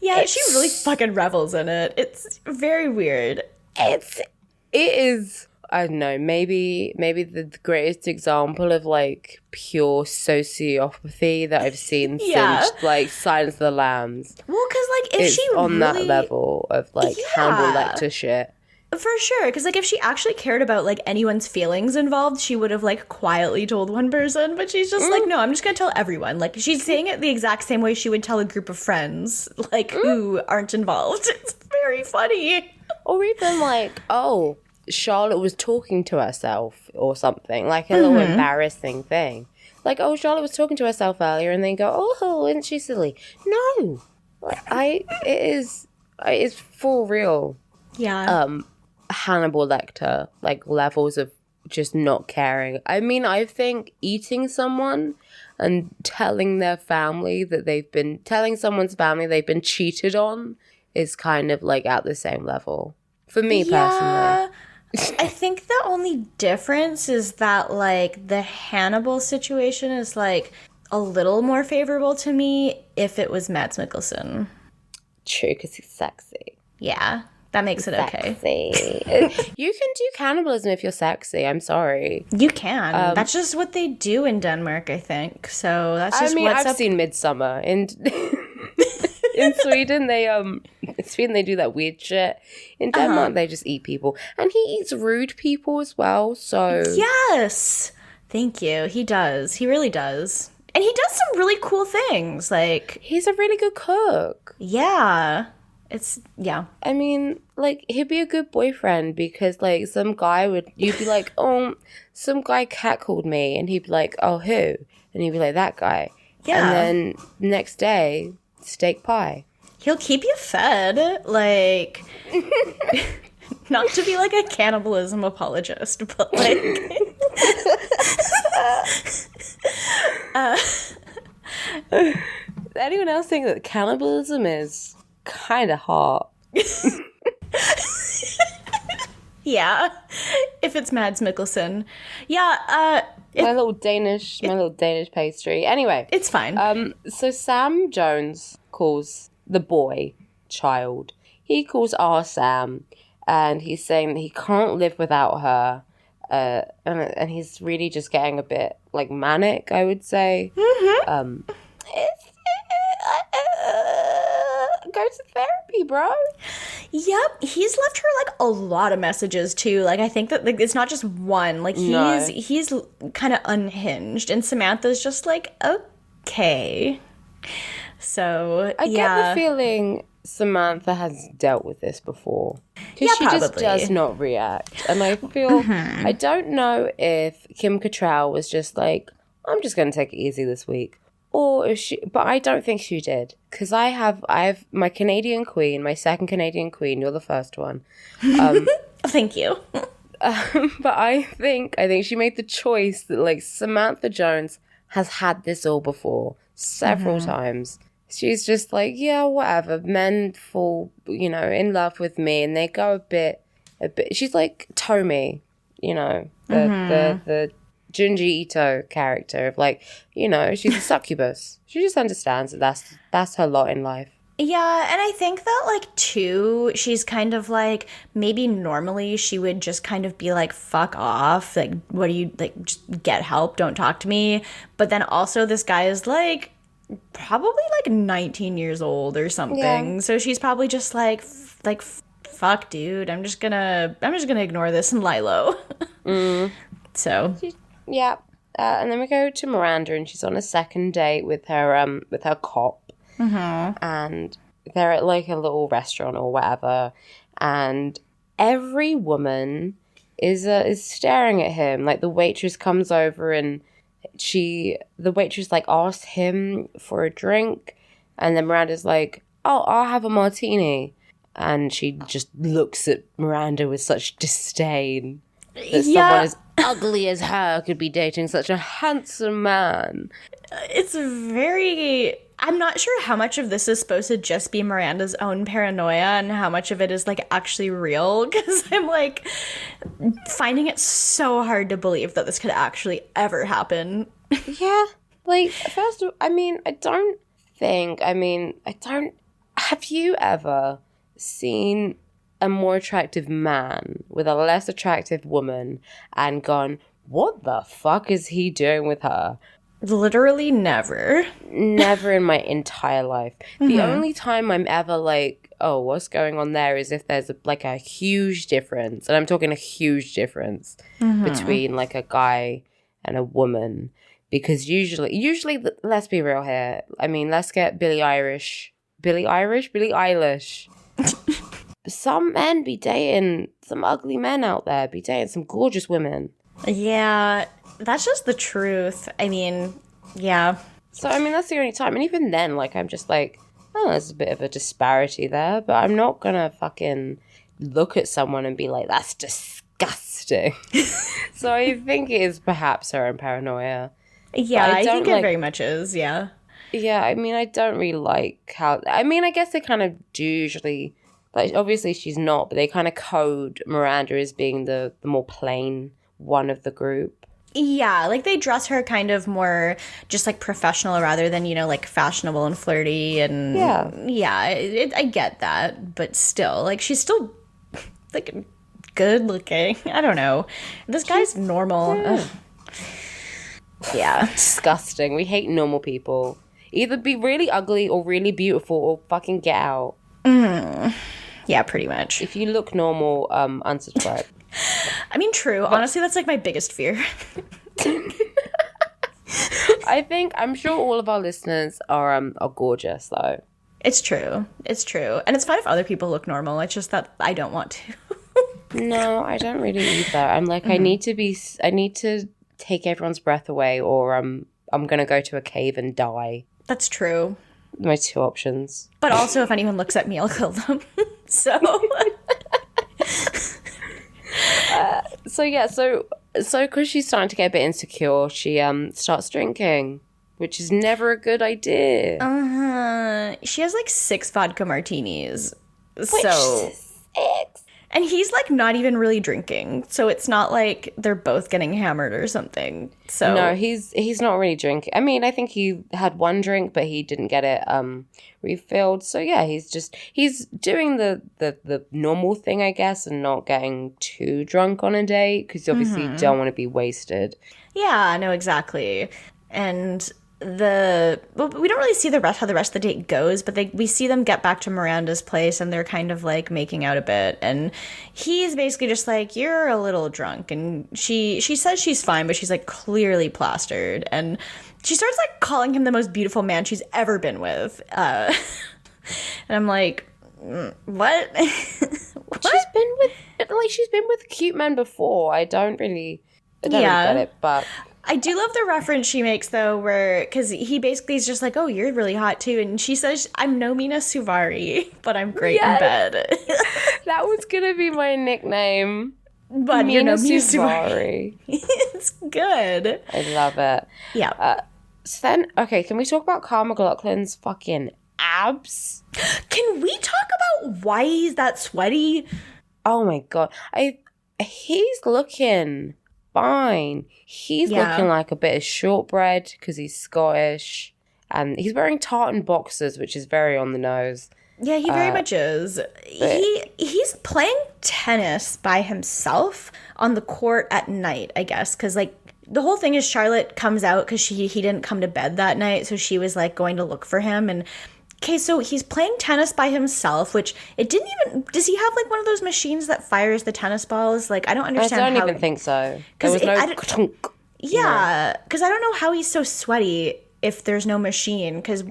Yeah, she really fucking revels in it. It's very weird. It is, I don't know, maybe the greatest example of, like, pure sociopathy that I've seen since, like, Silence of the Lambs. Well, because, like, if it's she on really, that level of, like, Hannibal Lecter shit. For sure, because, like, if she actually cared about, like, anyone's feelings involved, she would have, like, quietly told one person, but she's just like, no, I'm just gonna tell everyone. Like, she's saying it the exact same way she would tell a group of friends, like, who aren't involved. It's very funny. Or even, like, oh, Charlotte was talking to herself or something, like a little embarrassing thing. Like, oh, Charlotte was talking to herself earlier, and then go, oh, isn't she silly? No. It is for real. Yeah. Hannibal Lecter, like, levels of just not caring. I mean, I think eating someone and telling someone's family they've been cheated on is kind of, like, at the same level. For me, personally. I think the only difference is that, like, the Hannibal situation is, like, a little more favorable to me if it was Mads Mikkelsen. True, because he's sexy. Yeah, that makes it okay. You can do cannibalism if you're sexy. I'm sorry. You can. That's just what they do in Denmark, I think. So that's just I've seen Midsummer. In Sweden, they do that weird shit. In Denmark, they just eat people. And he eats rude people as well, so... Yes! Thank you. He does. He really does. And he does some really cool things, like... He's a really good cook. Yeah. I mean, like, he'd be a good boyfriend because, like, you'd be like, oh, some guy catcalled me. And he'd be like, oh, who? And he'd be like, that guy. Yeah. And then next day, steak pie. He'll keep you fed, like... Not to be, like, a cannibalism apologist, but, like... Anyone else think that cannibalism is kind of hot? Yeah, if it's Mads Mikkelsen. Yeah, my little Danish pastry. Anyway. It's fine. So Sam Jones calls the boy, child. He calls our Sam, and he's saying that he can't live without her. And he's really just getting a bit, like, manic, I would say. Mm-hmm. Go to therapy, bro. Yep, he's left her, like, a lot of messages, too. Like, I think that, like, it's not just one. Like, he's kind of unhinged, and Samantha's just like, okay. So, I get the feeling Samantha has dealt with this before. Because she just does not react. And I feel, I don't know if Kim Cattrall was just like, I'm just going to take it easy this week. Or if she, but I don't think she did. Because I have my Canadian queen, my second Canadian queen, you're the first one. Thank you. But I think she made the choice that, like, Samantha Jones has had this all before several times. She's just like, yeah, whatever. Men fall, in love with me, and they go a bit. She's like Tommy, the Junji Ito character of, like, she's a succubus. She just understands that that's her lot in life. Yeah, and I think that, like, too, she's kind of like, maybe normally she would just kind of be like, fuck off. Like, what do you, like, just get help, don't talk to me. But then also this guy is, like, probably, like, 19 years old or something. Yeah. So she's probably just like, fuck, dude, I'm just gonna ignore this and lie low. So. Yeah. And then we go to Miranda, and she's on a second date with her cop. And they're at, like, a little restaurant or whatever, and every woman is staring at him. Like, the waitress comes over, and the waitress, like, asks him for a drink, and then Miranda's like, oh, I'll have a martini, and she just looks at Miranda with such disdain that someone as ugly as her could be dating such a handsome man. It's very... I'm not sure how much of this is supposed to just be Miranda's own paranoia and how much of it is, like, actually real, because I'm, like, finding it so hard to believe that this could actually ever happen. Yeah. Like, first of all, have you ever seen a more attractive man with a less attractive woman and gone, what the fuck is he doing with her? Literally never. Never in my entire life. The only time I'm ever like, oh, what's going on there is if there's a huge difference, and I'm talking a huge difference between, like, a guy and a woman. Because usually, let's be real here. I mean, let's get Billie Eilish. Some men be dating some ugly men out there, be dating some gorgeous women. Yeah, that's just the truth. I mean, yeah. So, I mean, that's the only time. And even then, like, I'm just like, oh, there's a bit of a disparity there. But I'm not going to fucking look at someone and be like, that's disgusting. So I think it is perhaps her own paranoia. Yeah, I think it very much is, yeah. Yeah, I mean, I don't really like how... I mean, I guess they kind of do usually... Like, obviously she's not, but they kind of code Miranda as being the more plain one of the group. Yeah, like, they dress her kind of more just, like, professional rather than, like, fashionable and flirty. And yeah, I get that. But still, like, she's still, like, good looking. I don't know. This guy's normal. Yeah. Disgusting. We hate normal people. Either be really ugly or really beautiful or fucking get out. Yeah, pretty much. If you look normal, unsubscribe. I mean, true. Honestly, that's, like, my biggest fear. I'm sure all of our listeners are gorgeous, though. It's true. It's true. And it's fine if other people look normal. It's just that I don't want to. No, I don't really either. I'm like, I need to take everyone's breath away, or I'm going to go to a cave and die. That's true. My two options. But also, if anyone looks at me, I'll kill them. So... So because she's starting to get a bit insecure, she starts drinking, which is never a good idea. She has like 6 vodka martinis. Which So 6? And he's like not even really drinking, so it's not like they're both getting hammered or something. So No, he's not really drinking. I mean, I think he had one drink, but he didn't get it refilled. So yeah, he's doing the normal thing, I guess, and not getting too drunk on a date, because obviously you don't want to be wasted. Yeah, no, exactly. And we don't really see how the rest of the date goes, but we see them get back to Miranda's place, and they're kind of like making out a bit, and he's basically just like, you're a little drunk, and she says she's fine, but she's like clearly plastered, and she starts like calling him the most beautiful man she's ever been with, and I'm like, what? What? She's been with cute men before. I don't really get it, but I do love the reference she makes, though, because he basically is just like, oh, you're really hot, too. And she says, I'm no Mina Suvari, but I'm great in bed. That was going to be my nickname. But Mina you're no Mina Suvari. It's good. I love it. Yeah. So then, okay, can we talk about Carl McLaughlin's fucking abs? Can we talk about why he's that sweaty? Oh, my God. He's looking fine. He's looking like a bit of shortbread because he's Scottish, and he's wearing tartan boxers, which is very on the nose. Yeah, he very much is. He's playing tennis by himself on the court at night, I guess, because like the whole thing is Charlotte comes out because he didn't come to bed that night, so she was like going to look for him. And okay, so he's playing tennis by himself, which it didn't even... Does he have, like, one of those machines that fires the tennis balls? Like, I don't understand how... I don't even think so. There was no... Yeah, because I don't know how he's so sweaty if there's no machine, because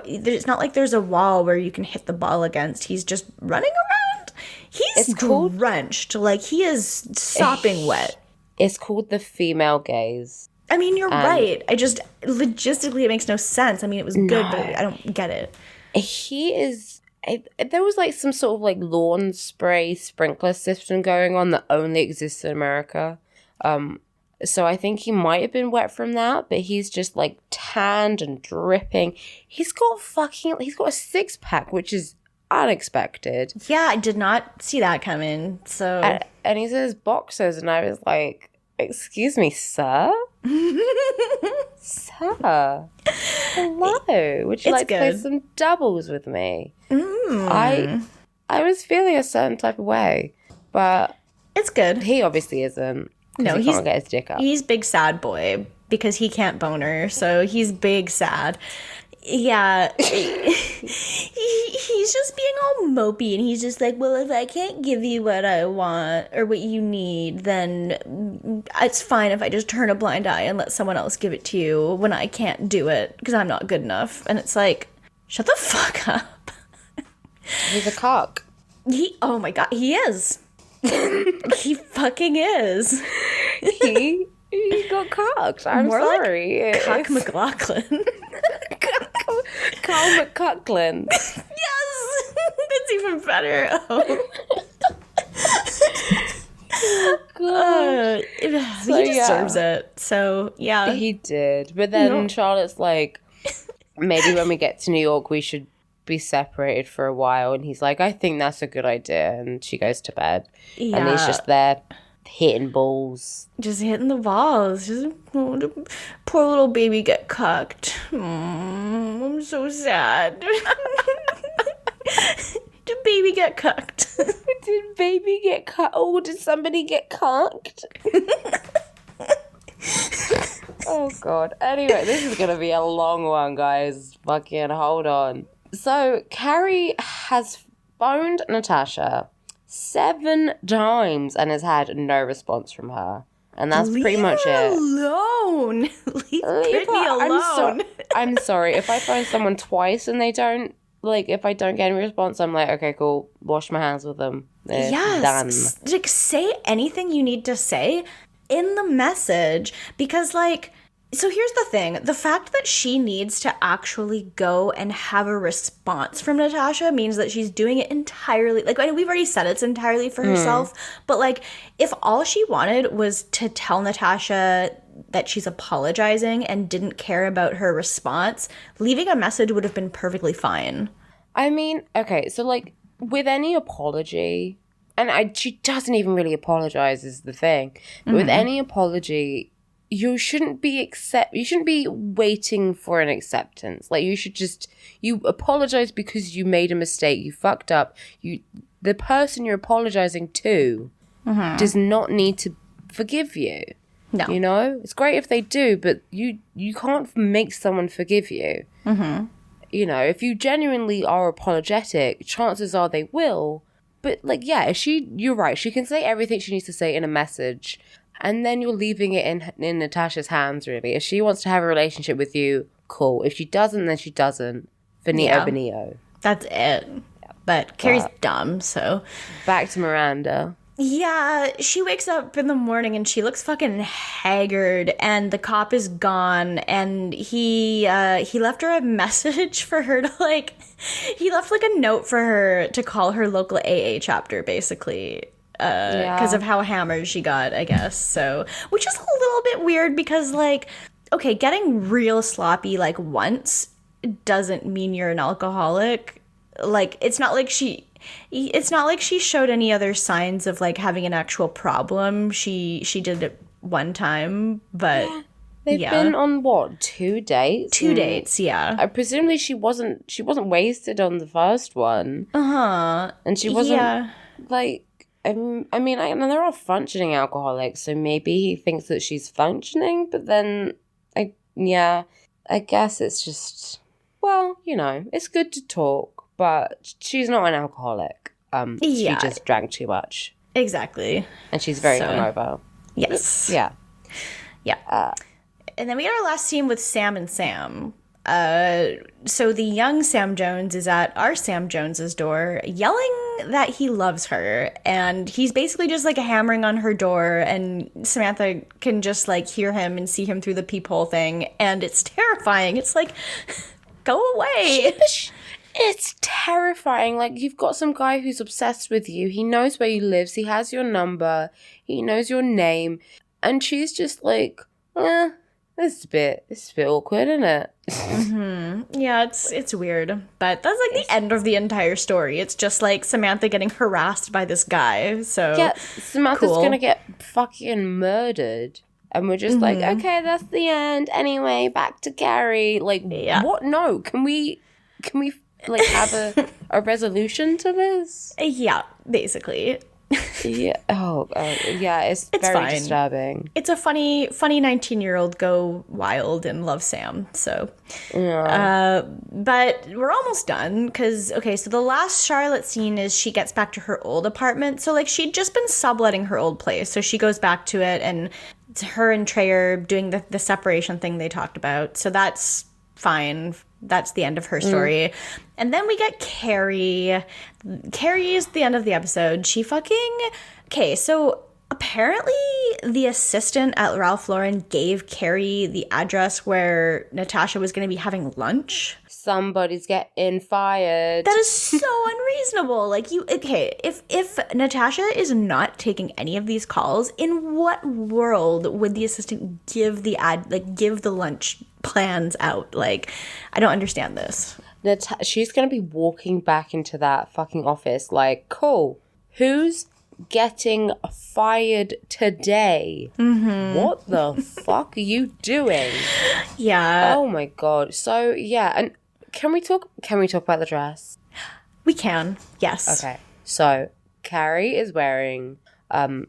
it's not like there's a wall where you can hit the ball against. He's just running around. He's drenched. Like, he is sopping wet. It's called the female gaze. I mean, you're right. I just... Logistically, it makes no sense. I mean, it was good, but I don't get it. He is... There was like some sort of like lawn spray sprinkler system going on that only exists in America. So I think he might have been wet from that, but he's just like tanned and dripping. He's got a 6-pack, which is unexpected. Yeah, I did not see that coming. So and he says boxers, and I was like, excuse me, sir? Sir, hello. Would you like to play some doubles with me? I was feeling a certain type of way, but it's good. He obviously isn't. No, he can't get his dick up. He's big sad boy because he can't boner, so he's big sad. Yeah, he's just being all mopey, and he's just like, well, if I can't give you what I want or what you need, then it's fine if I just turn a blind eye and let someone else give it to you when I can't do it because I'm not good enough. And it's like, shut the fuck up. He's a cock. Oh my God, he is. He fucking is. He got cocked. I'm more sorry. Like Cock McLaughlin. Carl MacCucklan. Yes! That's even better. Oh. He deserves it. So, yeah. He did. But then Charlotte's like, maybe when we get to New York, we should be separated for a while. And he's like, I think that's a good idea. And she goes to bed. Yeah. And he's just there hitting balls. Just hitting the balls. Just poor little baby get cucked. I'm so sad. Did baby get cucked? Did baby get cucked? Oh, did somebody get cucked? Oh, God. Anyway, this is going to be a long one, guys. Fucking hold on. So, Carrie has phoned Natasha 7 times and has had no response from her. And that's pretty much it. Alone. Leave Britney alone. I'm sorry. If I phone someone twice and they don't, like, if I don't get any response, I'm like, okay, cool. Wash my hands with them. Yes. Done. Like, say anything you need to say in the message. Because, like, So here's the thing. The fact that she needs to actually go and have a response from Natasha means that she's doing it entirely. Like, I know we've already said it's entirely for herself, but, like, if all she wanted was to tell Natasha that she's apologizing and didn't care about her response, leaving a message would have been perfectly fine. I mean, okay, so, like, with any apology, and she doesn't even really apologize is the thing, but with any apology, you shouldn't be waiting for an acceptance. Like, you apologize because you made a mistake, you fucked up. The person you're apologizing to does not need to forgive you. No. You know? It's great if they do, but you can't make someone forgive you. You know, if you genuinely are apologetic, chances are they will. But, like, yeah, you're right. She can say everything she needs to say in a message. And then you're leaving it in Natasha's hands, really. If she wants to have a relationship with you, cool. If she doesn't, then she doesn't. Finito, bonito. That's it. But Carrie's dumb, so. Back to Miranda. Yeah, she wakes up in the morning and she looks fucking haggard, and the cop is gone, and he left her a message for her to, like, he left, like, a note for her to call her local AA chapter, basically. Because of how hammered she got, I guess. So, which is a little bit weird because, like, okay, getting real sloppy, like, once doesn't mean you're an alcoholic. Like, it's not like she showed any other signs of, like, having an actual problem. She did it one time, but They've been on what, 2 dates? 2 dates, yeah. Presumably she wasn't wasted on the first one. And she wasn't like. I mean, and there are functioning alcoholics, so maybe he thinks that she's functioning, but then, I guess it's just, well, you know, it's good to talk, but she's not an alcoholic. She just drank too much. Exactly. And she's very hungover. Yes. Yeah. And then we got our last scene with Sam and Sam. So the young Sam Jones is at our Sam Jones's door yelling that he loves her, and he's basically just, like, hammering on her door, and Samantha can just, like, hear him and see him through the peephole thing, and it's terrifying. It's like, go away. It's terrifying. Like, you've got some guy who's obsessed with you. He knows where you live. He has your number. He knows your name. And she's just like, it's a bit awkward, isn't it? Yeah, it's weird. But that's, like, the end of the entire story. It's just, like, Samantha getting harassed by this guy. So yeah, Samantha's gonna get fucking murdered. And we're just like, okay, that's the end. Anyway, back to Carrie. Like, what? No, can we like have a resolution to this? Yeah, basically. Yeah. It's very fine. disturbing. It's a funny 19-year-old go wild and love Sam. So, but we're almost done because, okay, so the last Charlotte scene is she gets back to her old apartment. So, like, she'd just been subletting her old place. So she goes back to it, and her and Trey are doing the separation thing they talked about. So that's fine. That's the end of her story. And then we get Carrie. Carrie is the end of the episode. She okay, so apparently the assistant at Ralph Lauren gave Carrie the address where Natasha was going to be having lunch. Somebody's getting fired. That is so unreasonable. Like, if Natasha is not taking any of these calls, in what world would the assistant give the lunch plans out? Like, I don't understand this. She's going to be walking back into that fucking office like, cool, who's getting fired today? What the fuck are you doing? Yeah. Oh my god. So, yeah, and can we talk about the dress? We can. Yes. Okay. So, Carrie is wearing the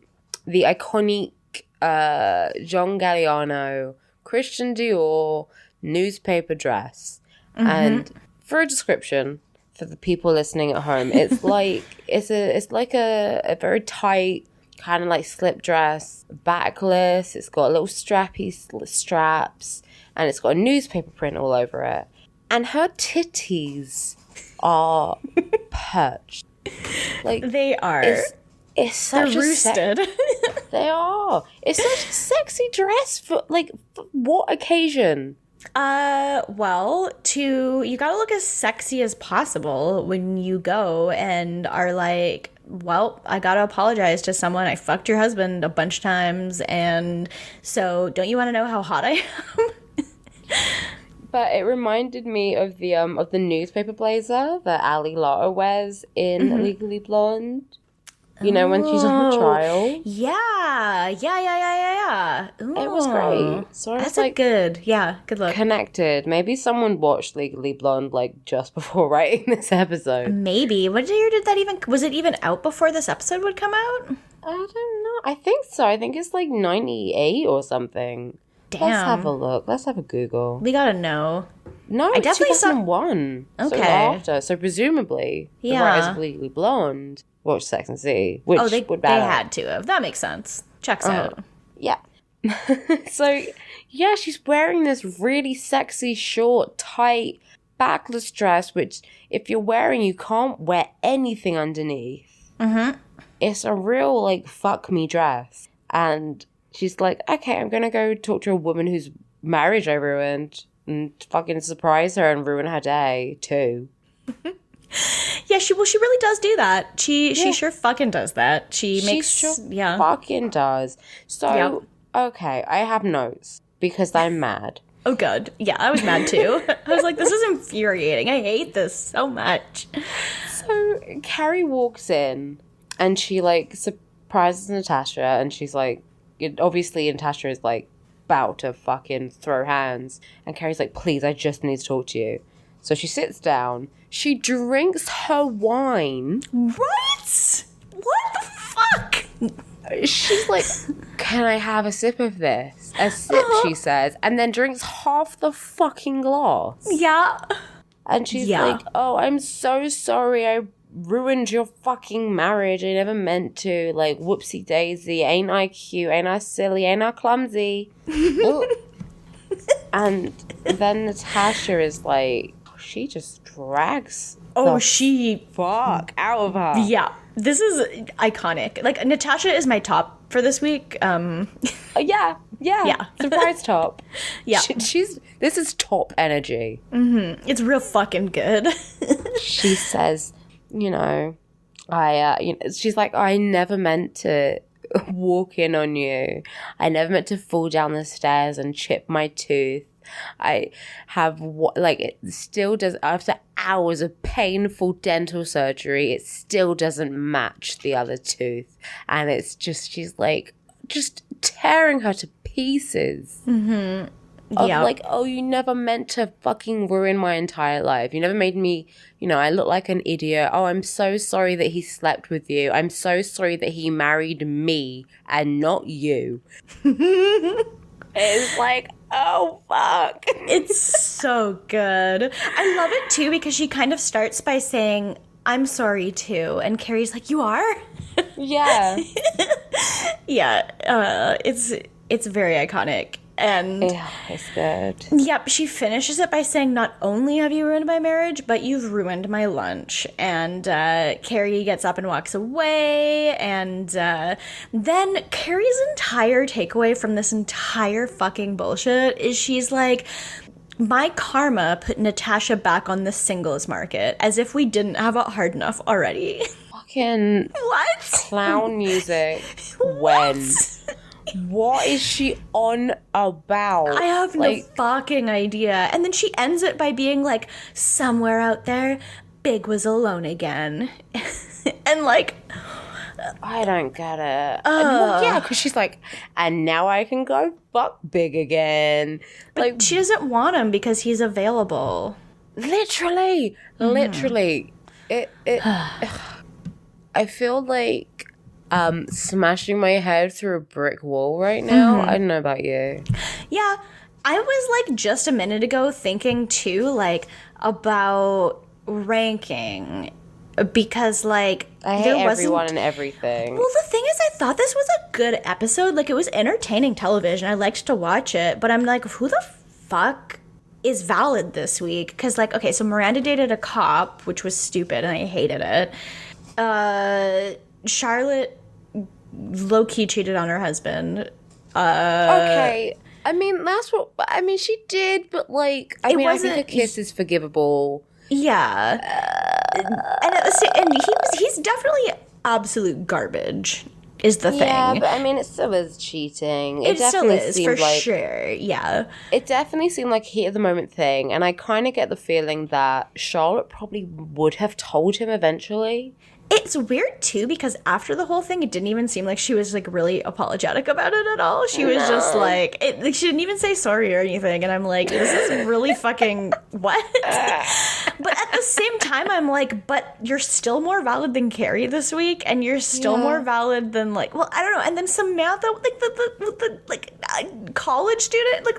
iconic John Galliano Christian Dior newspaper dress. And for a description for the people listening at home, it's like it's like a very tight kind of like slip dress, backless. It's got little strappy straps, and it's got a newspaper print all over it. And her titties are perched. Like, they are. It's such They're roosted. They are. It's such a sexy dress for what occasion? Well, you gotta look as sexy as possible when you go and are like, well, I gotta apologize to someone. I fucked your husband a bunch of times, and so don't you want to know how hot I am? But it reminded me of the newspaper blazer that Ali Lotta wears in Legally Blonde. You know, when she's on the trial. Yeah. Ooh. It was great. So That's good look. Connected. Maybe someone watched Legally Blonde just before writing this episode. Maybe. What year did that was it even out before this episode would come out? I don't know. I think so. I think it's 98 or something. Damn. Let's have a look. Let's have a Google. We gotta know. No, I definitely 2001. Okay. So after. So presumably, the writers of Legally Blonde watched Sex and the City, which they would matter. They had to have. That makes sense. Checks out. Yeah. So, yeah, she's wearing this really sexy, short, tight, backless dress, which if you're wearing, you can't wear anything underneath. Mm-hmm. It's a real, fuck me dress. And she's like, okay, I'm going to go talk to a woman whose marriage I ruined and fucking surprise her and ruin her day, too. Yeah, she really does do that. She sure fucking does that. She fucking does. So, okay, I have notes because I'm mad. Oh, good. Yeah, I was mad too. I was like, this is infuriating. I hate this so much. So, Carrie walks in and she, surprises Natasha and she's obviously Natasha is, about to fucking throw hands. And Carrie's like, please, I just need to talk to you. So she sits down. She drinks her wine. What? What the fuck? She's like, can I have a sip of this? A sip, she says, and then drinks half the fucking glass. Yeah. And she's like, oh, I'm so sorry. I ruined your fucking marriage. I never meant to. Whoopsie daisy. Ain't I cute? Ain't I silly? Ain't I clumsy? And then Natasha is like, she just drags fuck out of her. Yeah, this is iconic. Natasha is my top for this week. Yeah. Surprise top. Yeah, this is top energy. Mm-hmm. It's real fucking good. She says, she's like, I never meant to walk in on you. I never meant to fall down the stairs and chip my tooth. I have it still does, after hours of painful dental surgery, it still doesn't match the other tooth. And it's just, she's just tearing her to pieces. Mm-hmm. Oh, you never meant to fucking ruin my entire life. You never made me, I look like an idiot. Oh, I'm so sorry that he slept with you. I'm so sorry that he married me and not you. It's oh, fuck. It's so good. I love it, too, because she kind of starts by saying, I'm sorry, too. And Carrie's like, you are? Yeah. Yeah. It's very iconic. And yeah, it's good. Yep, she finishes it by saying, not only have you ruined my marriage, but you've ruined my lunch. And Carrie gets up and walks away. And then Carrie's entire takeaway from this entire fucking bullshit is she's like, my karma put Natasha back on the singles market, as if we didn't have it hard enough already. Fucking what? Clown music. When? What is she on about? I have no fucking idea. And then she ends it by being like, somewhere out there, Big was alone again. And I don't get it. Yeah, because she's like, and now I can go fuck Big again. But she doesn't want him because he's available. Literally. It I feel like smashing my head through a brick wall right now. I don't know about you. Yeah, I was just a minute ago thinking too about ranking, because I hate everyone and everything. Well, the thing is, I thought this was a good episode. It was entertaining television. I liked to watch it, but I'm like, who the fuck is valid this week? Because okay, so Miranda dated a cop, which was stupid and I hated it. Charlotte low-key cheated on her husband. Okay. I mean, she did, but, like, I think a kiss is forgivable. Yeah. And he's definitely absolute garbage, is the thing. Yeah, but, I mean, it still is cheating. It still is, for sure, yeah. It definitely seemed like a heat-of-the-moment thing, and I kind of get the feeling that Charlotte probably would have told him eventually. It's weird, too, because after the whole thing, it didn't even seem like she was, like, really apologetic about it at all. She was just, like, she didn't even say sorry or anything, and I'm like, this is really fucking, what? But at the same time, I'm like, but you're still more valid than Carrie this week, and you're still more valid than, like, well, I don't know, and then Samantha, like, the college student, like,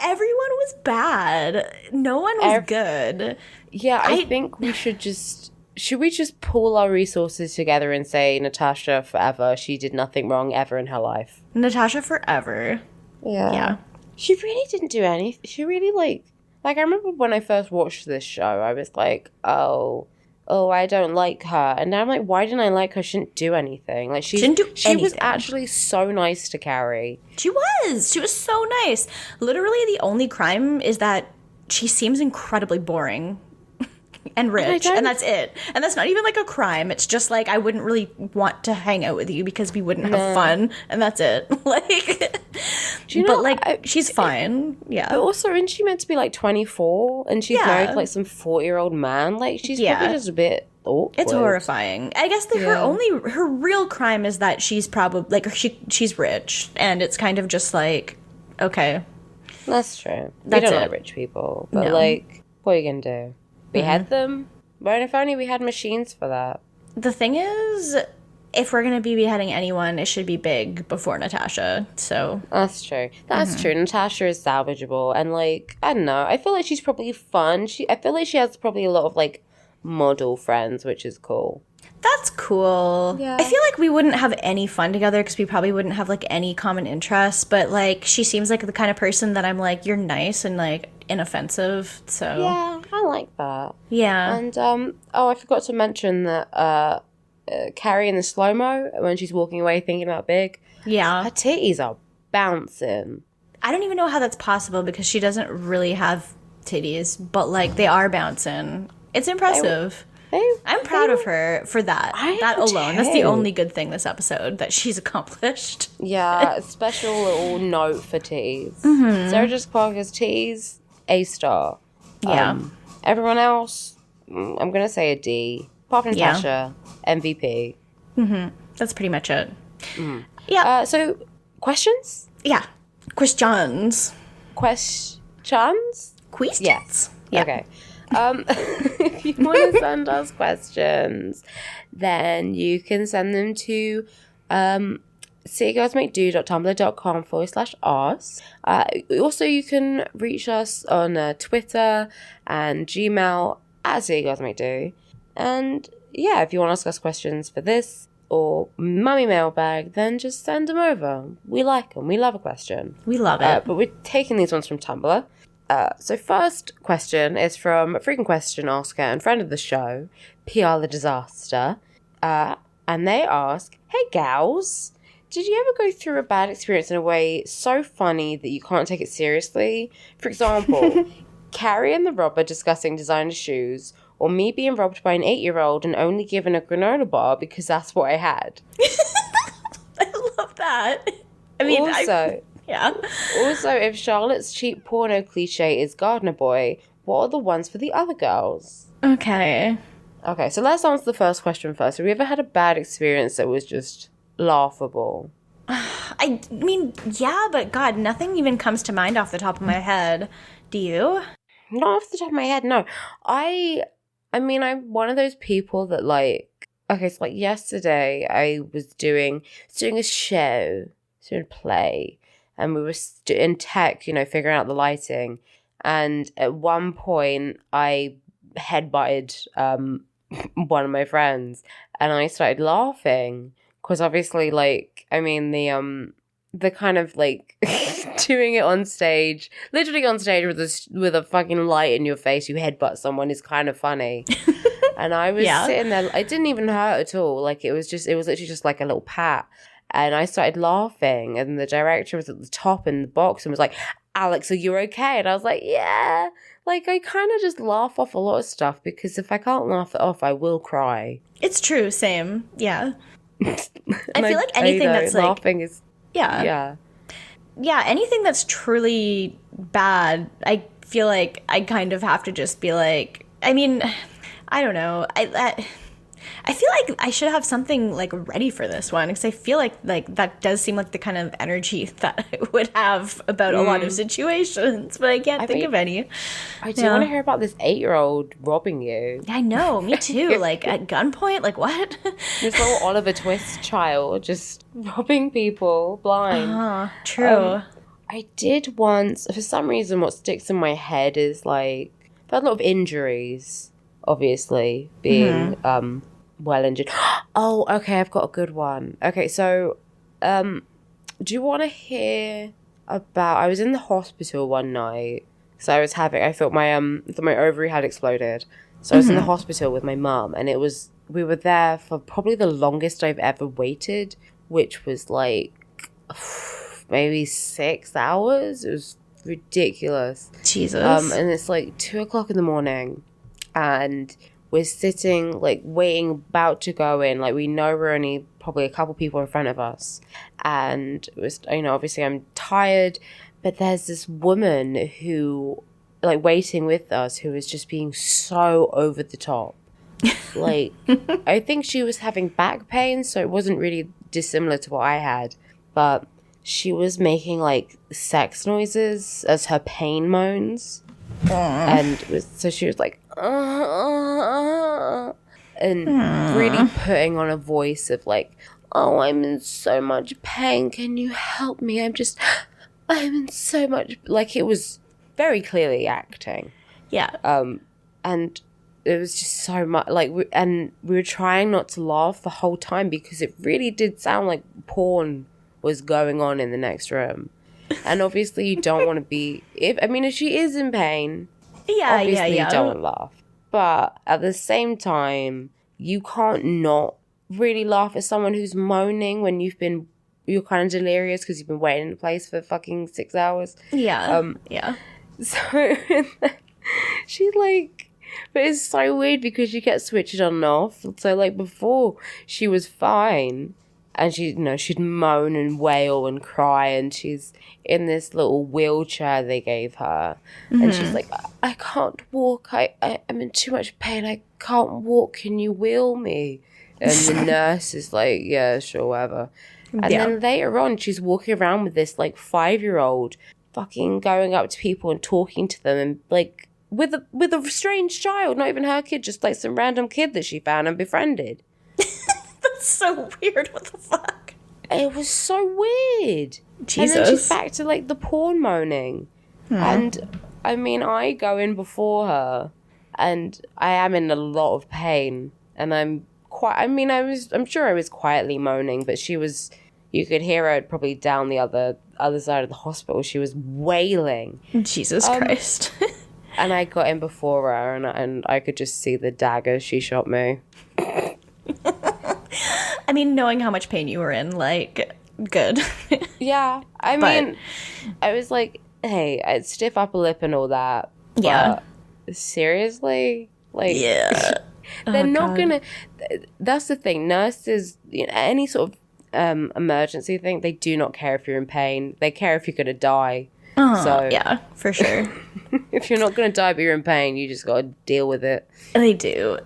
everyone was bad. No one was good. Yeah, I think we should just... Should we just pool our resources together and say Natasha forever? She did nothing wrong ever in her life. Natasha forever. Yeah. She really didn't do anything. She really, like, I remember when I first watched this show, I was like, oh, I don't like her. And now I'm like, why didn't I like her? She didn't do anything. Like, she was actually so nice to Carrie. She was so nice. Literally, the only crime is that she seems incredibly boring. And rich, and that's it. And that's not even like a crime. It's just like, I wouldn't really want to hang out with you because we wouldn't have fun, and that's it. Like, but like, she's fine. Yeah. But also, isn't she meant to be like 24, and she's married to like some 40-year-old man? Like, she's probably just a bit awkward. It's horrifying. I guess her real crime is that she's probably like she's rich, and it's kind of just like, okay, that's true. We don't like rich people, but like, what are you gonna do? We had them. But if only we had machines for that. The thing is, if we're going to be beheading anyone, it should be big before Natasha, so... That's true. That's true. Natasha is salvageable, and, like, I don't know. I feel like she's probably fun. I feel like she has probably a lot of, like, model friends, which is cool. That's cool. Yeah. I feel like we wouldn't have any fun together because we probably wouldn't have, like, any common interests, but, like, she seems like the kind of person that I'm like, you're nice and, like, inoffensive, so... Yeah, I like that. Yeah. And, I forgot to mention that, Carrie in the slow-mo, when she's walking away thinking about Big, her titties are bouncing. I don't even know how that's possible because she doesn't really have titties, but, like, they are bouncing. It's impressive. I'm proud of her for that. That alone. That's the only good thing this episode that she's accomplished. Yeah, a special little note for titties. Sarah Jessica Parker's titties, A-star. Yeah. Everyone else, I'm going to say a D. Apart from Natasha, MVP. That's pretty much it. Yeah. So, questions? Yeah. Questions? Questions? Yes. Yeah. Okay. If you want to send us questions, then you can send them to citygirlsmakedo.tumblr.com/ask. Also, you can reach us on Twitter and Gmail at citygirlsmakedo. And yeah, if you want to ask us questions for this or Mummy Mailbag, then just send them over. We like them. We love a question. We love it. But we're taking these ones from Tumblr. So first question is from a frequent question asker and friend of the show, PR the Disaster. And they ask, hey gals, did you ever go through a bad experience in a way so funny that you can't take it seriously? For example, Carrie and the robber discussing designer shoes, or me being robbed by an 8-year-old and only given a granola bar because that's what I had. I love that. I mean, yeah. Also, if Charlotte's cheap porno cliche is Gardener Boy, what are the ones for the other girls? Okay, so let's answer the first question first. Have you ever had a bad experience that was just laughable? I mean, yeah, but God, nothing even comes to mind off the top of my head. Do you? Not off the top of my head, no. I mean, I'm one of those people that, like... Okay, so, like, yesterday I was doing a show, doing a play... And we were in tech, figuring out the lighting. And at one point, I headbutted one of my friends. And I started laughing. Because obviously, like, I mean, the kind of, like, doing it on stage, literally on stage with a fucking light in your face, you headbutt someone is kind of funny. And I was sitting there. It didn't even hurt at all. Like, it was literally just like a little pat. And I started laughing. And the director was at the top in the box and was like, Alex, are you okay? And I was like, yeah. Like, I kind of just laugh off a lot of stuff because if I can't laugh it off, I will cry. It's true. Same. Yeah. I feel like anything that's like... laughing is... Yeah, anything that's truly bad, I feel like I kind of have to just be like... I mean, I don't know. I feel like I should have something like ready for this one because I feel like that does seem like the kind of energy that I would have about a lot of situations, but I can't think of any. I do want to hear about this 8-year-old robbing you. I know, me too. Like at gunpoint, like what? This little Oliver Twist child just robbing people blind. True. I did once, for some reason, what sticks in my head is like, I've had a lot of injuries, obviously, being well injured. Oh, okay, I've got a good one. Okay, so do you want to hear about, I was in the hospital one night, so I thought my ovary had exploded. So I was in the hospital with my mum, and we were there for probably the longest I've ever waited, which was like maybe 6 hours. It was ridiculous. Jesus. And it's like 2:00 in the morning, and we're sitting, like, waiting, about to go in. Like, we know we're only probably a couple people in front of us. And it was, obviously I'm tired. But there's this woman who, like, waiting with us who is just being so over the top. Like, I think she was having back pain, so it wasn't really dissimilar to what I had. But she was making, like, sex noises as her pain moans. And so she was like, and really putting on a voice of like, oh, I'm in so much pain. Can you help me? I'm in so much, like, it was very clearly acting. Yeah. And it was just so much like, we were trying not to laugh the whole time because it really did sound like porn was going on in the next room. And obviously you don't want to be, if she is in pain, obviously you don't want to laugh. But at the same time, you can't not really laugh at someone who's moaning when you're kind of delirious because you've been waiting in a place for fucking 6 hours. Yeah. So she like, but it's so weird because she gets switched on and off. So like before she was fine. And she'd moan and wail and cry, and she's in this little wheelchair they gave her. And she's like, I can't walk. I'm in too much pain. I can't walk. Can you wheel me? And the nurse is like, yeah, sure, whatever. And then later on, she's walking around with this, like, 5-year-old fucking going up to people and talking to them and, like, with a strange child, not even her kid, just, like, some random kid that she found and befriended. That's so weird. What the fuck? It was so weird. Jesus. And then she's back to, like, the porn moaning. And, I go in before her, and I am in a lot of pain. And I'm sure I was quietly moaning, but you could hear her probably down the other side of the hospital. She was wailing. Jesus Christ. And I got in before her, and I could just see the dagger she shot me. Knowing how much pain you were in, like, good. Yeah. I was like, hey, I'd stiff upper lip and all that. Yeah. Seriously? Like, yeah. They're not gonna. That's the thing. Nurses, any sort of emergency thing, they do not care if you're in pain. They care if you're gonna die. So yeah, for sure. If you're not gonna die but you're in pain, you just gotta deal with it. They do.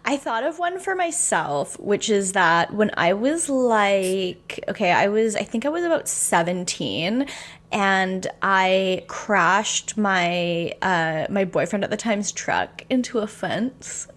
I thought of one for myself, which is that when I was like, I think I was about 17, and I crashed my my boyfriend at the time's truck into a fence.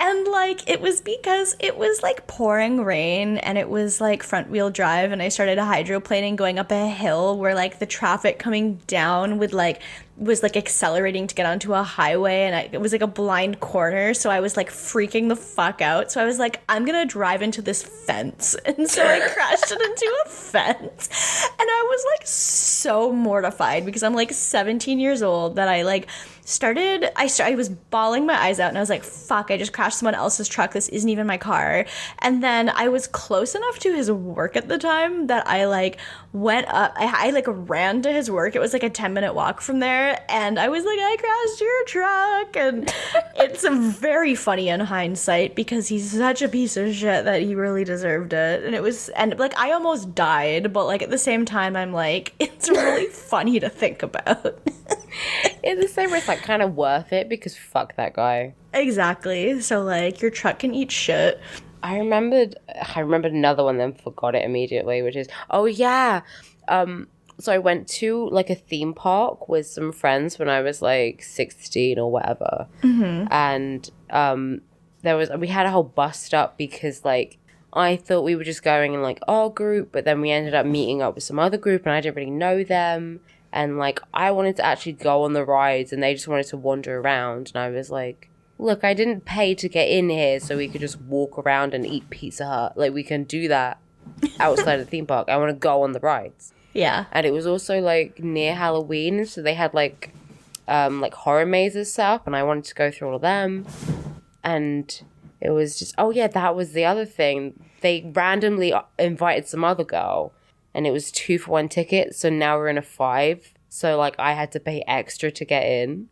And like, it was because it was like pouring rain and it was like front wheel drive, and I started hydroplaning going up a hill where like the traffic coming down would like was like accelerating to get onto a highway, and it was like a blind corner, so I was like freaking the fuck out. So I was like, I'm gonna drive into this fence, and so I crashed it into a fence, and I was like so mortified because I'm like 17 years old that I like I was bawling my eyes out, and I was like, fuck, I just crashed someone else's truck. This isn't even my car. And then I was close enough to his work at the time that I like went up, I like ran to his work. It was like a 10-minute walk from there, and I was like, I crashed your truck. And it's very funny in hindsight because he's such a piece of shit that he really deserved it. And like I almost died, but like at the same time I'm like, it's really funny to think about. In the same way, it's like kind of worth it because fuck that guy. Exactly. So like your truck can eat shit. I remembered another one, then forgot it immediately, which is, oh yeah. So I went to like a theme park with some friends when I was like 16 or whatever. Mm-hmm. And we had a whole bust up because like I thought we were just going in like our group, but then we ended up meeting up with some other group and I didn't really know them. And like I wanted to actually go on the rides and they just wanted to wander around. And I was like, look, I didn't pay to get in here so we could just walk around and eat Pizza Hut. Like we can do that outside of the theme park. I want to go on the rides. Yeah. And it was also like near Halloween, so they had like horror mazes set up and I wanted to go through all of them. And it was just, oh yeah, that was the other thing. They randomly invited some other girl and it was 2-for-1 tickets. So now we're in a 5. So like I had to pay extra to get in.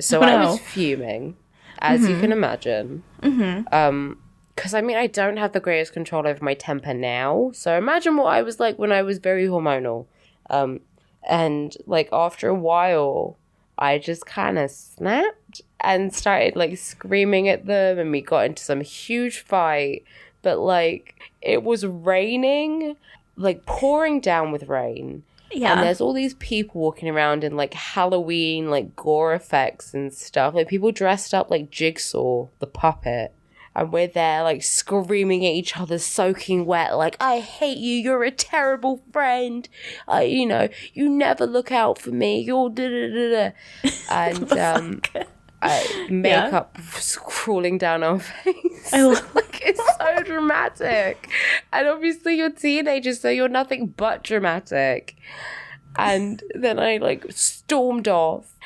So I was fuming, as you can imagine. Mm-hmm. Because, I mean, I don't have the greatest control over my temper now. So imagine what I was like when I was very hormonal. And, like, after a while, I just kind of snapped and started, like, screaming at them. And we got into some huge fight. But, like, it was raining, like, pouring down with rain. Yeah. And there's all these people walking around in, like, Halloween, like, gore effects and stuff. Like, people dressed up like Jigsaw, the puppet. And we're there, like, screaming at each other, soaking wet, like, I hate you, you're a terrible friend. You never look out for me, you're da-da-da-da. And, makeup crawling down our face. Like, it's so dramatic. And obviously you're teenagers, so you're nothing but dramatic. And then I, like, stormed off.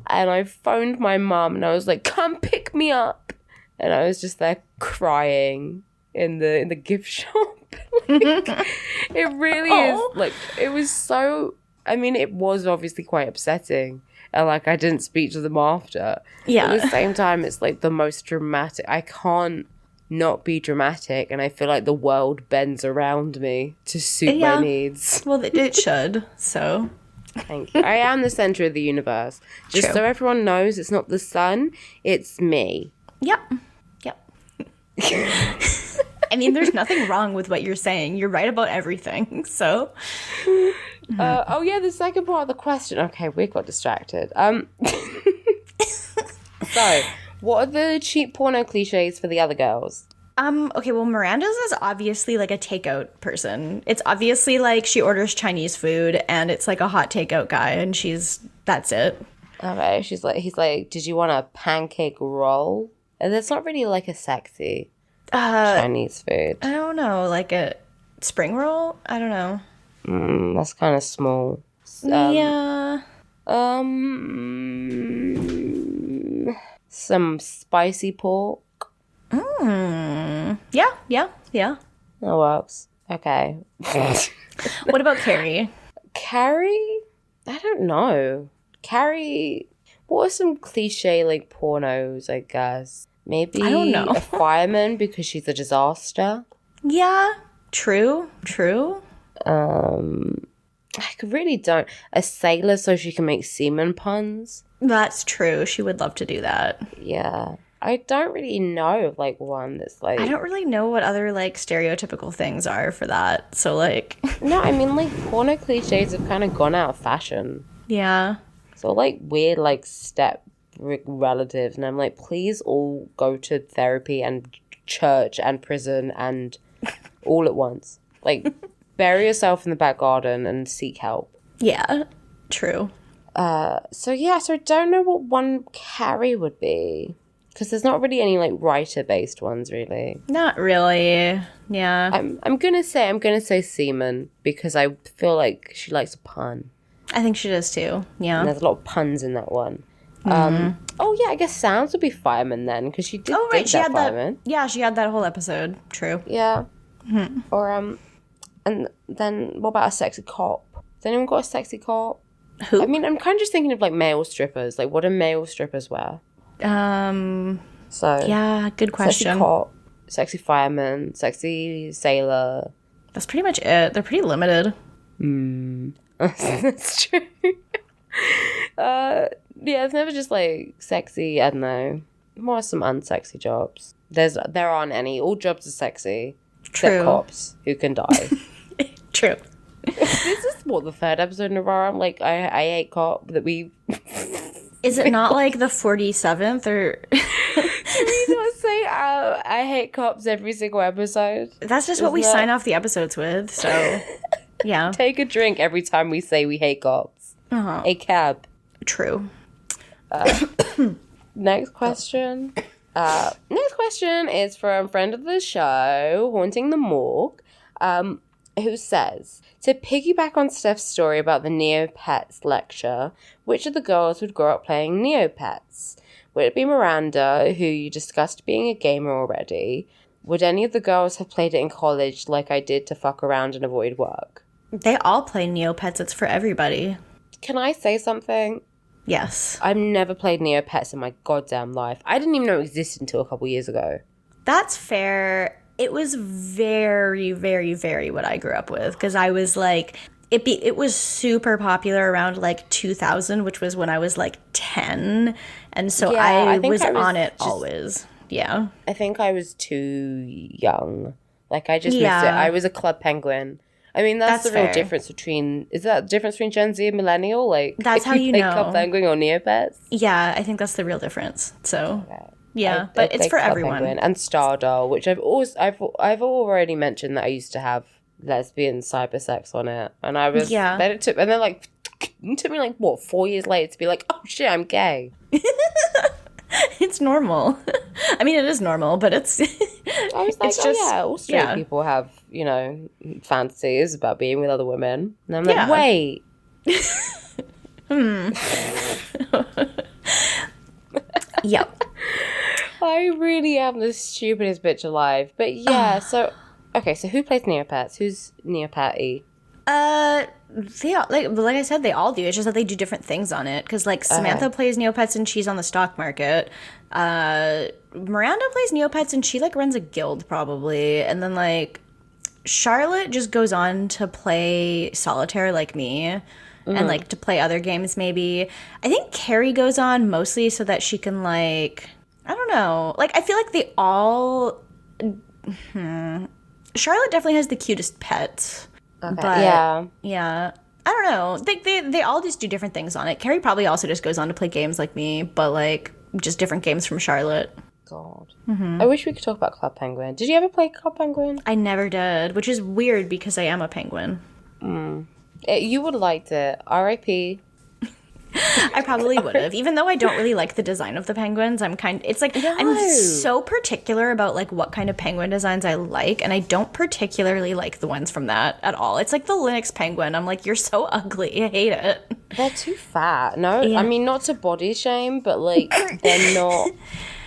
And I phoned my mum, and I was like, come pick me up. And I was just there crying in the gift shop. Like, it really is, like, it was so, I mean, it was obviously quite upsetting. And, like, I didn't speak to them after. Yeah. But at the same time, it's, like, the most dramatic. I can't not be dramatic. And I feel like the world bends around me to suit my needs. Well, it should, so. Thank you. I am the center of the universe. Just True. So everyone knows it's not the sun, it's me. Yep. I mean, there's nothing wrong with what you're saying. You're right about everything, so. Oh, yeah, the second part of the question. Okay, we got distracted. So, what are the cheap porno cliches for the other girls? Okay, well, Miranda's is obviously, like, a takeout person. It's obviously, like, she orders Chinese food, and it's, like, a hot takeout guy, and that's it. Okay, he's like, did you want a pancake roll? And that's not really, like, a sexy Chinese food. I don't know, like a spring roll? I don't know. That's kind of small. Yeah. Some spicy pork. Yeah. That works. Okay. What about Carrie? Carrie? I don't know. Carrie, what are some cliche, like, pornos, I guess? Maybe I don't know. A fireman because she's a disaster. Yeah, true. I really don't. A sailor so she can make semen puns. That's true. She would love to do that. Yeah. I don't really know, like, one that's, like... I don't really know what other, like, stereotypical things are for that. So, like... No, I mean, like, porno cliches have kind of gone out of fashion. Yeah. So, like, weird, like, step relatives. And I'm like, please all go to therapy and church and prison and all at once. Like, bury yourself in the back garden and seek help. Yeah, true. So I don't know what one Carrie would be. Because there's not really any, like, writer-based ones, really. Not really. Yeah. I'm gonna say Seaman, because I feel like she likes a pun. I think she does, too. Yeah. And there's a lot of puns in that one. I guess Sounds would be Fireman then, because she did she had Fireman. Yeah, she had that whole episode. True. Yeah. Or, and then what about a sexy cop? Has anyone got a sexy cop? Who? I mean, I'm kind of just thinking of, like, male strippers. Like, what do male strippers wear? Yeah, good question. Sexy cop, sexy fireman, sexy sailor. That's pretty much it. They're pretty limited. That's true. It's never just like sexy. I don't know. More some unsexy jobs. There aren't any. All jobs are sexy. True. Except cops who can die. True. This is the third episode in a row. I'm like, I hate cop that we. Is it not like the 47th or? Can we not say I hate cops every single episode? That's just what we sign off the episodes with. So, yeah. Take a drink every time we say we hate cops. A cab. True. Next question. Next question is from friend of the show, Haunting the Morgue, who says, to piggyback on Steph's story about the Neopets lecture, which of the girls would grow up playing Neopets? Would it be Miranda, who you discussed being a gamer already? Would any of the girls have played it in college like I did to fuck around and avoid work? They all play Neopets. It's for everybody. Can I say something? Yes. I've never played Neopets in my goddamn life. I didn't even know it existed until a couple years ago. That's fair. It was very, very, very what I grew up with, because I was like, it was super popular around like 2000, which was when I was like 10, and so I was on it always. Yeah. I think I was too young. Like, I just missed it. I was a Club Penguin. I mean, that's the real difference between... Is that the difference between Gen Z and Millennial? Like, that's how you know. Club Penguin or Neopets? Yeah, I think that's the real difference. So, okay. Yeah, but it's for Club everyone. Penguin and Stardoll, which I've already mentioned that I used to have lesbian cyber sex on it, and I was then it took me like what 4 years later to be like, oh shit, I'm gay. It's normal. I mean, it is normal, but it's. I was like, all straight people have, fantasies about being with other women, and I'm like, wait. Yep. I really am the stupidest bitch alive. But yeah, so who plays Neopets? Who's Neopet-y? They all, like I said, they all do. It's just that they do different things on it. Because like Samantha plays Neopets and she's on the stock market. Miranda plays Neopets and she like runs a guild probably. And then like Charlotte just goes on to play solitaire like me. And like to play other games maybe. I think Carrie goes on mostly so that she can like, I don't know. Like I feel like they all Charlotte definitely has the cutest pets. Okay. But yeah. I don't know. They all just do different things on it. Carrie probably also just goes on to play games like me, but like just different games from Charlotte. God. I wish we could talk about Club Penguin. Did you ever play Club Penguin? I never did, which is weird because I am a penguin. You would have liked it. R.I.P. I probably would have, even though I don't really like the design of the penguins. I'm so particular about like what kind of penguin designs I like, and I don't particularly like the ones from that at all. It's like the Linux penguin. I'm like, you're so ugly. I hate it. They're too fat. No, yeah. I mean, not to body shame, but like they're not.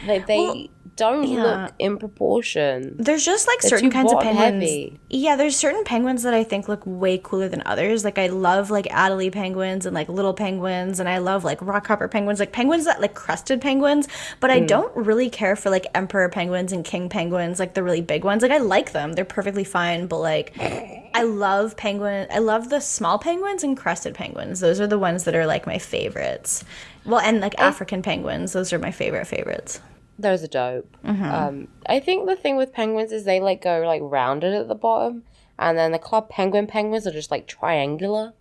They don't look in proportion. There's just like certain kinds of penguins. Heavy. Yeah, there's certain penguins that I think look way cooler than others. Like I love like Adelie penguins and like little penguins, and I love like rockhopper penguins, like penguins that like crested penguins. But I don't really care for like emperor penguins and king penguins, like the really big ones. Like I like them; they're perfectly fine. But like, I love the small penguins and crested penguins. Those are the ones that are like my favorites. Well, and like African penguins, those are my favorites. Those are dope. I think the thing with penguins is they like go like rounded at the bottom, and then the Club penguins are just like triangular.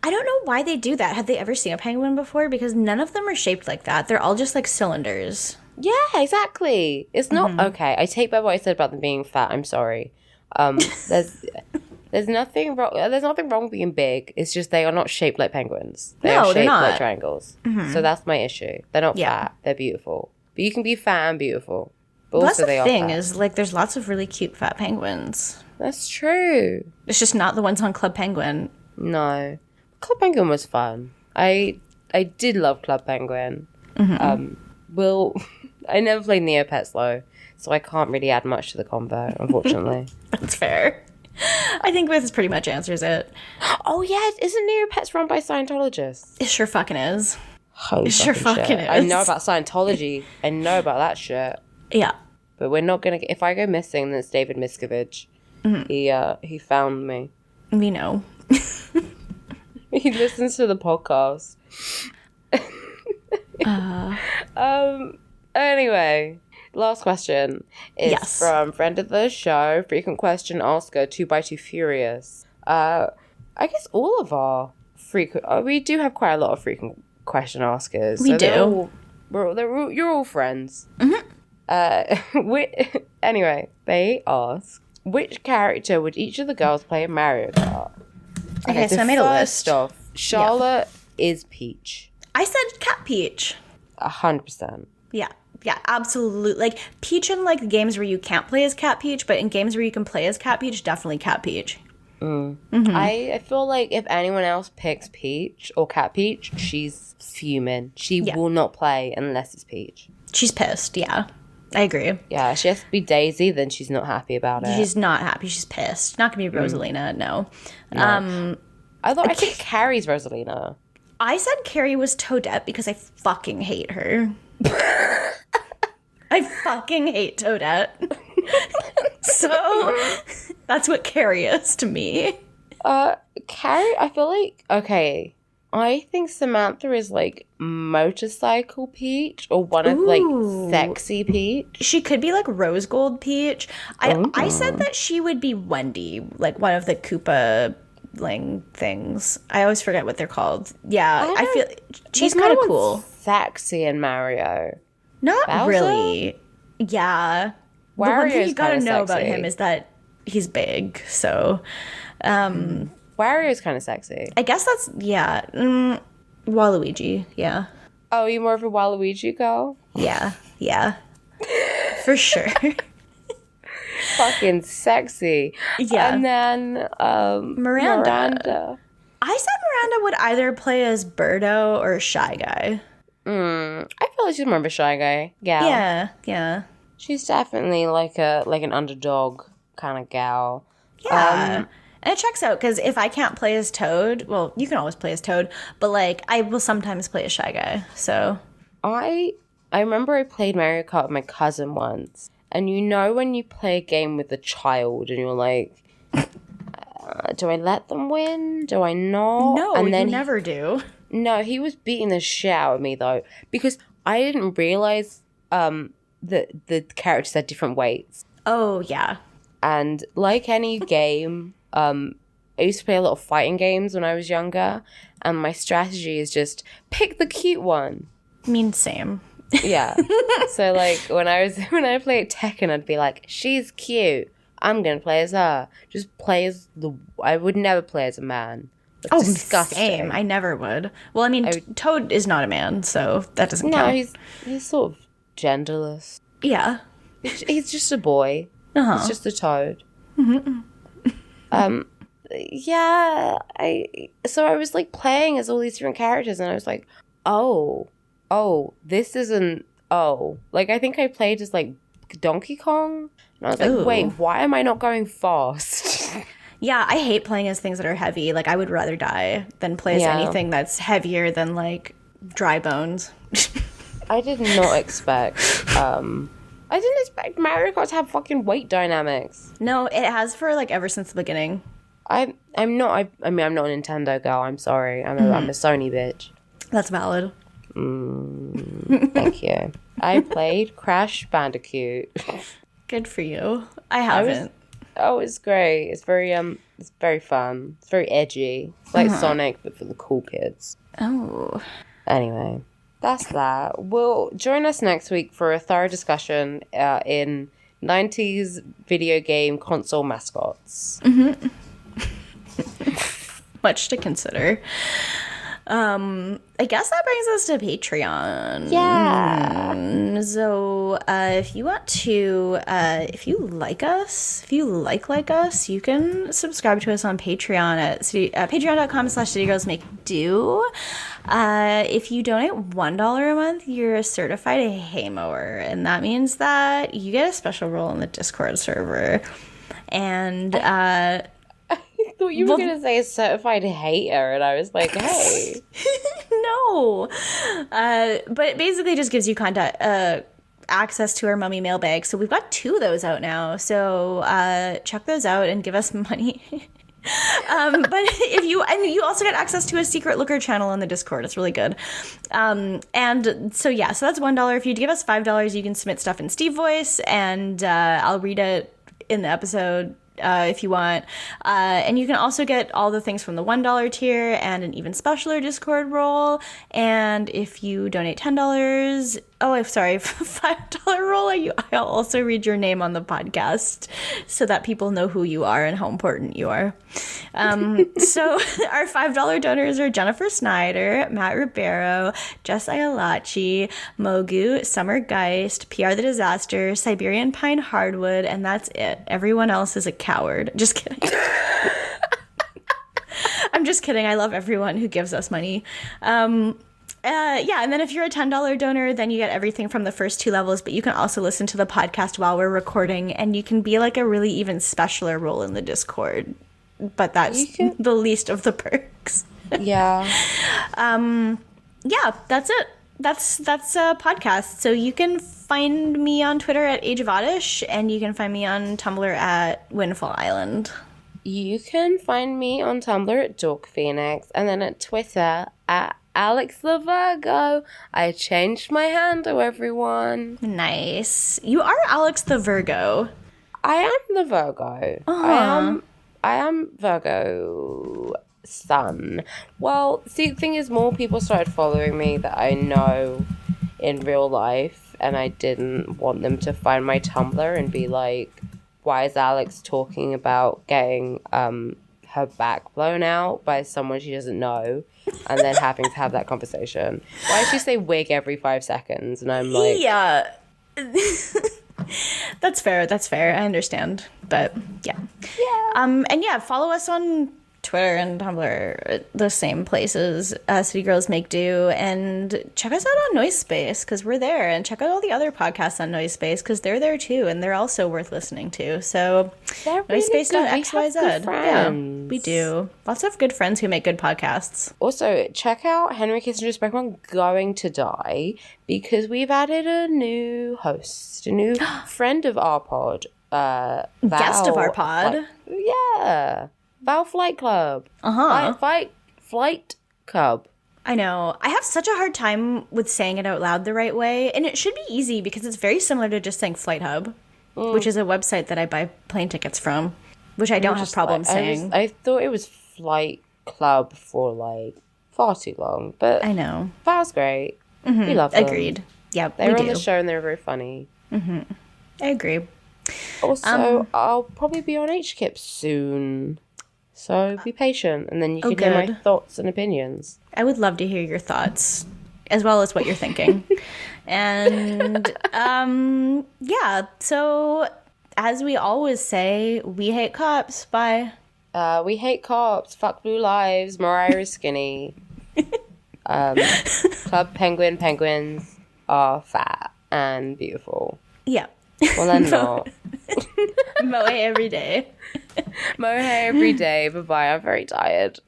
I don't know why they do that. Have they ever seen a penguin before? Because none of them are shaped like that. They're all just like cylinders. Yeah, exactly. It's not okay. I take back what I said about them being fat. I'm sorry. There's nothing wrong. There's nothing wrong with being big. It's just they are not shaped like penguins. They No, are they're shaped not. like triangles. So that's my issue. They're not Yeah. fat. They're beautiful. But you can be fat and beautiful. But Well, also that's they the are thing fat. is, like, there's lots of really cute fat penguins. That's true. It's just not the ones on Club Penguin. No, Club Penguin was fun. I did love Club Penguin. I never played Neopets though, so I can't really add much to the combo, unfortunately. That's fair. I think this pretty much answers it. Oh yeah, isn't Neopets run by Scientologists? It sure fucking is. Holy It sure fucking shit. is. I know about Scientology. I know about that shit. Yeah. But we're not gonna. If I go missing, then it's David Miscavige. He found me. We know. He listens to the podcast. Anyway, last question is from friend of the show, frequent question asker, 2x2 Furious. I guess all of our frequent. We do have quite a lot of frequent question askers. We do. You're all friends. Anyway, they ask, which character would each of the girls play in Mario Kart? Okay, so I made a list. First off, Charlotte is Peach. I said Cat Peach. 100%. Yeah, absolutely. Like, Peach in, like, games where you can't play as Cat Peach, but in games where you can play as Cat Peach, definitely Cat Peach. I feel like if anyone else picks Peach or Cat Peach, she's fuming. She will not play unless it's Peach. She's pissed, yeah. I agree. Yeah, she has to be Daisy, then she's not happy about it. She's not happy. She's pissed. Not gonna be Rosalina, no. I think Carrie's Rosalina. I said Carrie was Toadette because I fucking hate her. I fucking hate Toadette. So that's what Carrie is to me. Carrie, I feel like, okay, I think Samantha is like motorcycle Peach or one of like sexy Peach. She could be like Rose Gold Peach. I said that she would be Wendy, like one of the Koopa Ling things. I always forget what they're called. Yeah, I feel she's kind of cool. Sexy in Mario. Not Bowser? Really. Yeah. The one thing you gotta kinda know about sexy. him is that he's big. So, Wario's kind of sexy. I guess that's Waluigi. Yeah. Oh, you more of a Waluigi girl? Yeah. For sure. Fucking sexy. Yeah. And then Miranda. I said Miranda would either play as Birdo or Shy Guy. I feel like she's more of a Shy Guy gal. Yeah. She's definitely like an underdog kind of gal. Yeah. And it checks out because if I can't play as Toad, well, you can always play as Toad, but like I will sometimes play as Shy Guy. So I remember I played Mario Kart with my cousin once, and you know when you play a game with a child and you're like, do I let them win? Do I not? no, and then you never do. No, he was beating the shit out of me though, because I didn't realize that the characters had different weights. Oh yeah. And like any game, I used to play a lot of fighting games when I was younger, and my strategy is just pick the cute one. Same. Yeah. So like when I played Tekken, I'd be like, she's cute, I'm gonna play as her. Just play as I would never play as a man. That's disgusting. Same. I never would. Well, I mean, Toad is not a man, so that doesn't count. No, he's sort of genderless. Yeah. He's just a boy. He's just a toad. Yeah. So I was like playing as all these different characters, and I was like, oh, this isn't. Like I think I played as like Donkey Kong, and I was like, wait, why am I not going fast? Yeah, I hate playing as things that are heavy. Like, I would rather die than play as anything that's heavier than, like, dry bones. I did not expect, Mario Kart to have fucking weight dynamics. No, it has for, like, ever since the beginning. I'm not a Nintendo girl, I'm sorry. I'm a Sony bitch. That's valid. Thank you. I played Crash Bandicoot. Good for you. I haven't. It's great. It's very fun. It's very edgy. It's like Sonic, but for the cool kids. Oh. Anyway, that's that. We'll join us next week for a thorough discussion in 90s video game console mascots. much to consider. I guess that brings us to Patreon. Yeah. So if you want to, if you like us, like us, you can subscribe to us on Patreon at patreon.com/citygirlsmakedo. If you donate $1 a month, you're a certified hay mower, and that means that you get a special role in the Discord server. And I thought you were going to say a certified hater, and I was like, hey. No. But it basically just gives you access to our mummy mailbag. So we've got 2 of those out now. So check those out and give us money. But you also get access to a secret looker channel on the Discord. It's really good. And so that's $1. If you give us $5, you can submit stuff in Steve voice, and I'll read it in the episode. If you want. And you can also get all the things from the $1 tier and an even specialer Discord role. And if you donate $10, $5 role, I'll also read your name on the podcast so that people know who you are and how important you are. So our $5 donors are Jennifer Snyder, Matt Ribeiro, Jess Ayalachi, Mogu, Summer Geist, PR the Disaster, Siberian Pine Hardwood, and that's it. Everyone else is a coward. Just kidding. I'm just kidding. I love everyone who gives us money. And then if you're a $10 donor, then you get everything from the first 2 levels, but you can also listen to the podcast while we're recording, and you can be like a really even specialer role in the Discord. But that's the least of the perks. Yeah. That's it. That's a podcast. So you can find me on Twitter at Age of Oddish, and you can find me on Tumblr at Windfall Island. You can find me on Tumblr at Dork Phoenix, and then at Twitter at Alex the Virgo. I changed my handle, everyone. Nice. You are Alex the Virgo. I am the Virgo. I am Virgo sun. Well, see, the thing is, more people started following me that I know in real life, and I didn't want them to find my Tumblr and be like, why is Alex talking about getting her back blown out by someone she doesn't know, and then having to have that conversation? Why does she say wig every 5 seconds? And I'm like, yeah. That's fair. I understand. But yeah. Follow us on Twitter and Tumblr, the same places, City Girls Make Do, and check us out on Noise Space because we're there, and check out all the other podcasts on Noise Space because they're there too, and they're also worth listening to. So noisespace.xyz. Yeah, we do. Lots of good friends who make good podcasts. Also, check out Henry Kissinger's Pokemon Going to Die, because we've added a new host, a new friend of our pod. Guest of our pod. Val Flight Club. Flight Club. I know. I have such a hard time with saying it out loud the right way, and it should be easy because it's very similar to just saying Flight Hub, which is a website that I buy plane tickets from, which I don't have problems saying. I thought it was Flight Club for like far too long, but I know. Val's great. Mm-hmm. We love them. Agreed. Yeah, they were on the show and they were very funny. Mm-hmm. I agree. Also, I'll probably be on HKIP soon. So be patient, and then you can hear my thoughts and opinions. I would love to hear your thoughts, as well as what you're thinking. And, so as we always say, we hate cops. Bye. We hate cops. Fuck blue lives. Mariah is skinny. Club penguins are fat and beautiful. Yeah. Well, they're not. Moe every day. Mohe every day. Bye-bye. I'm very tired.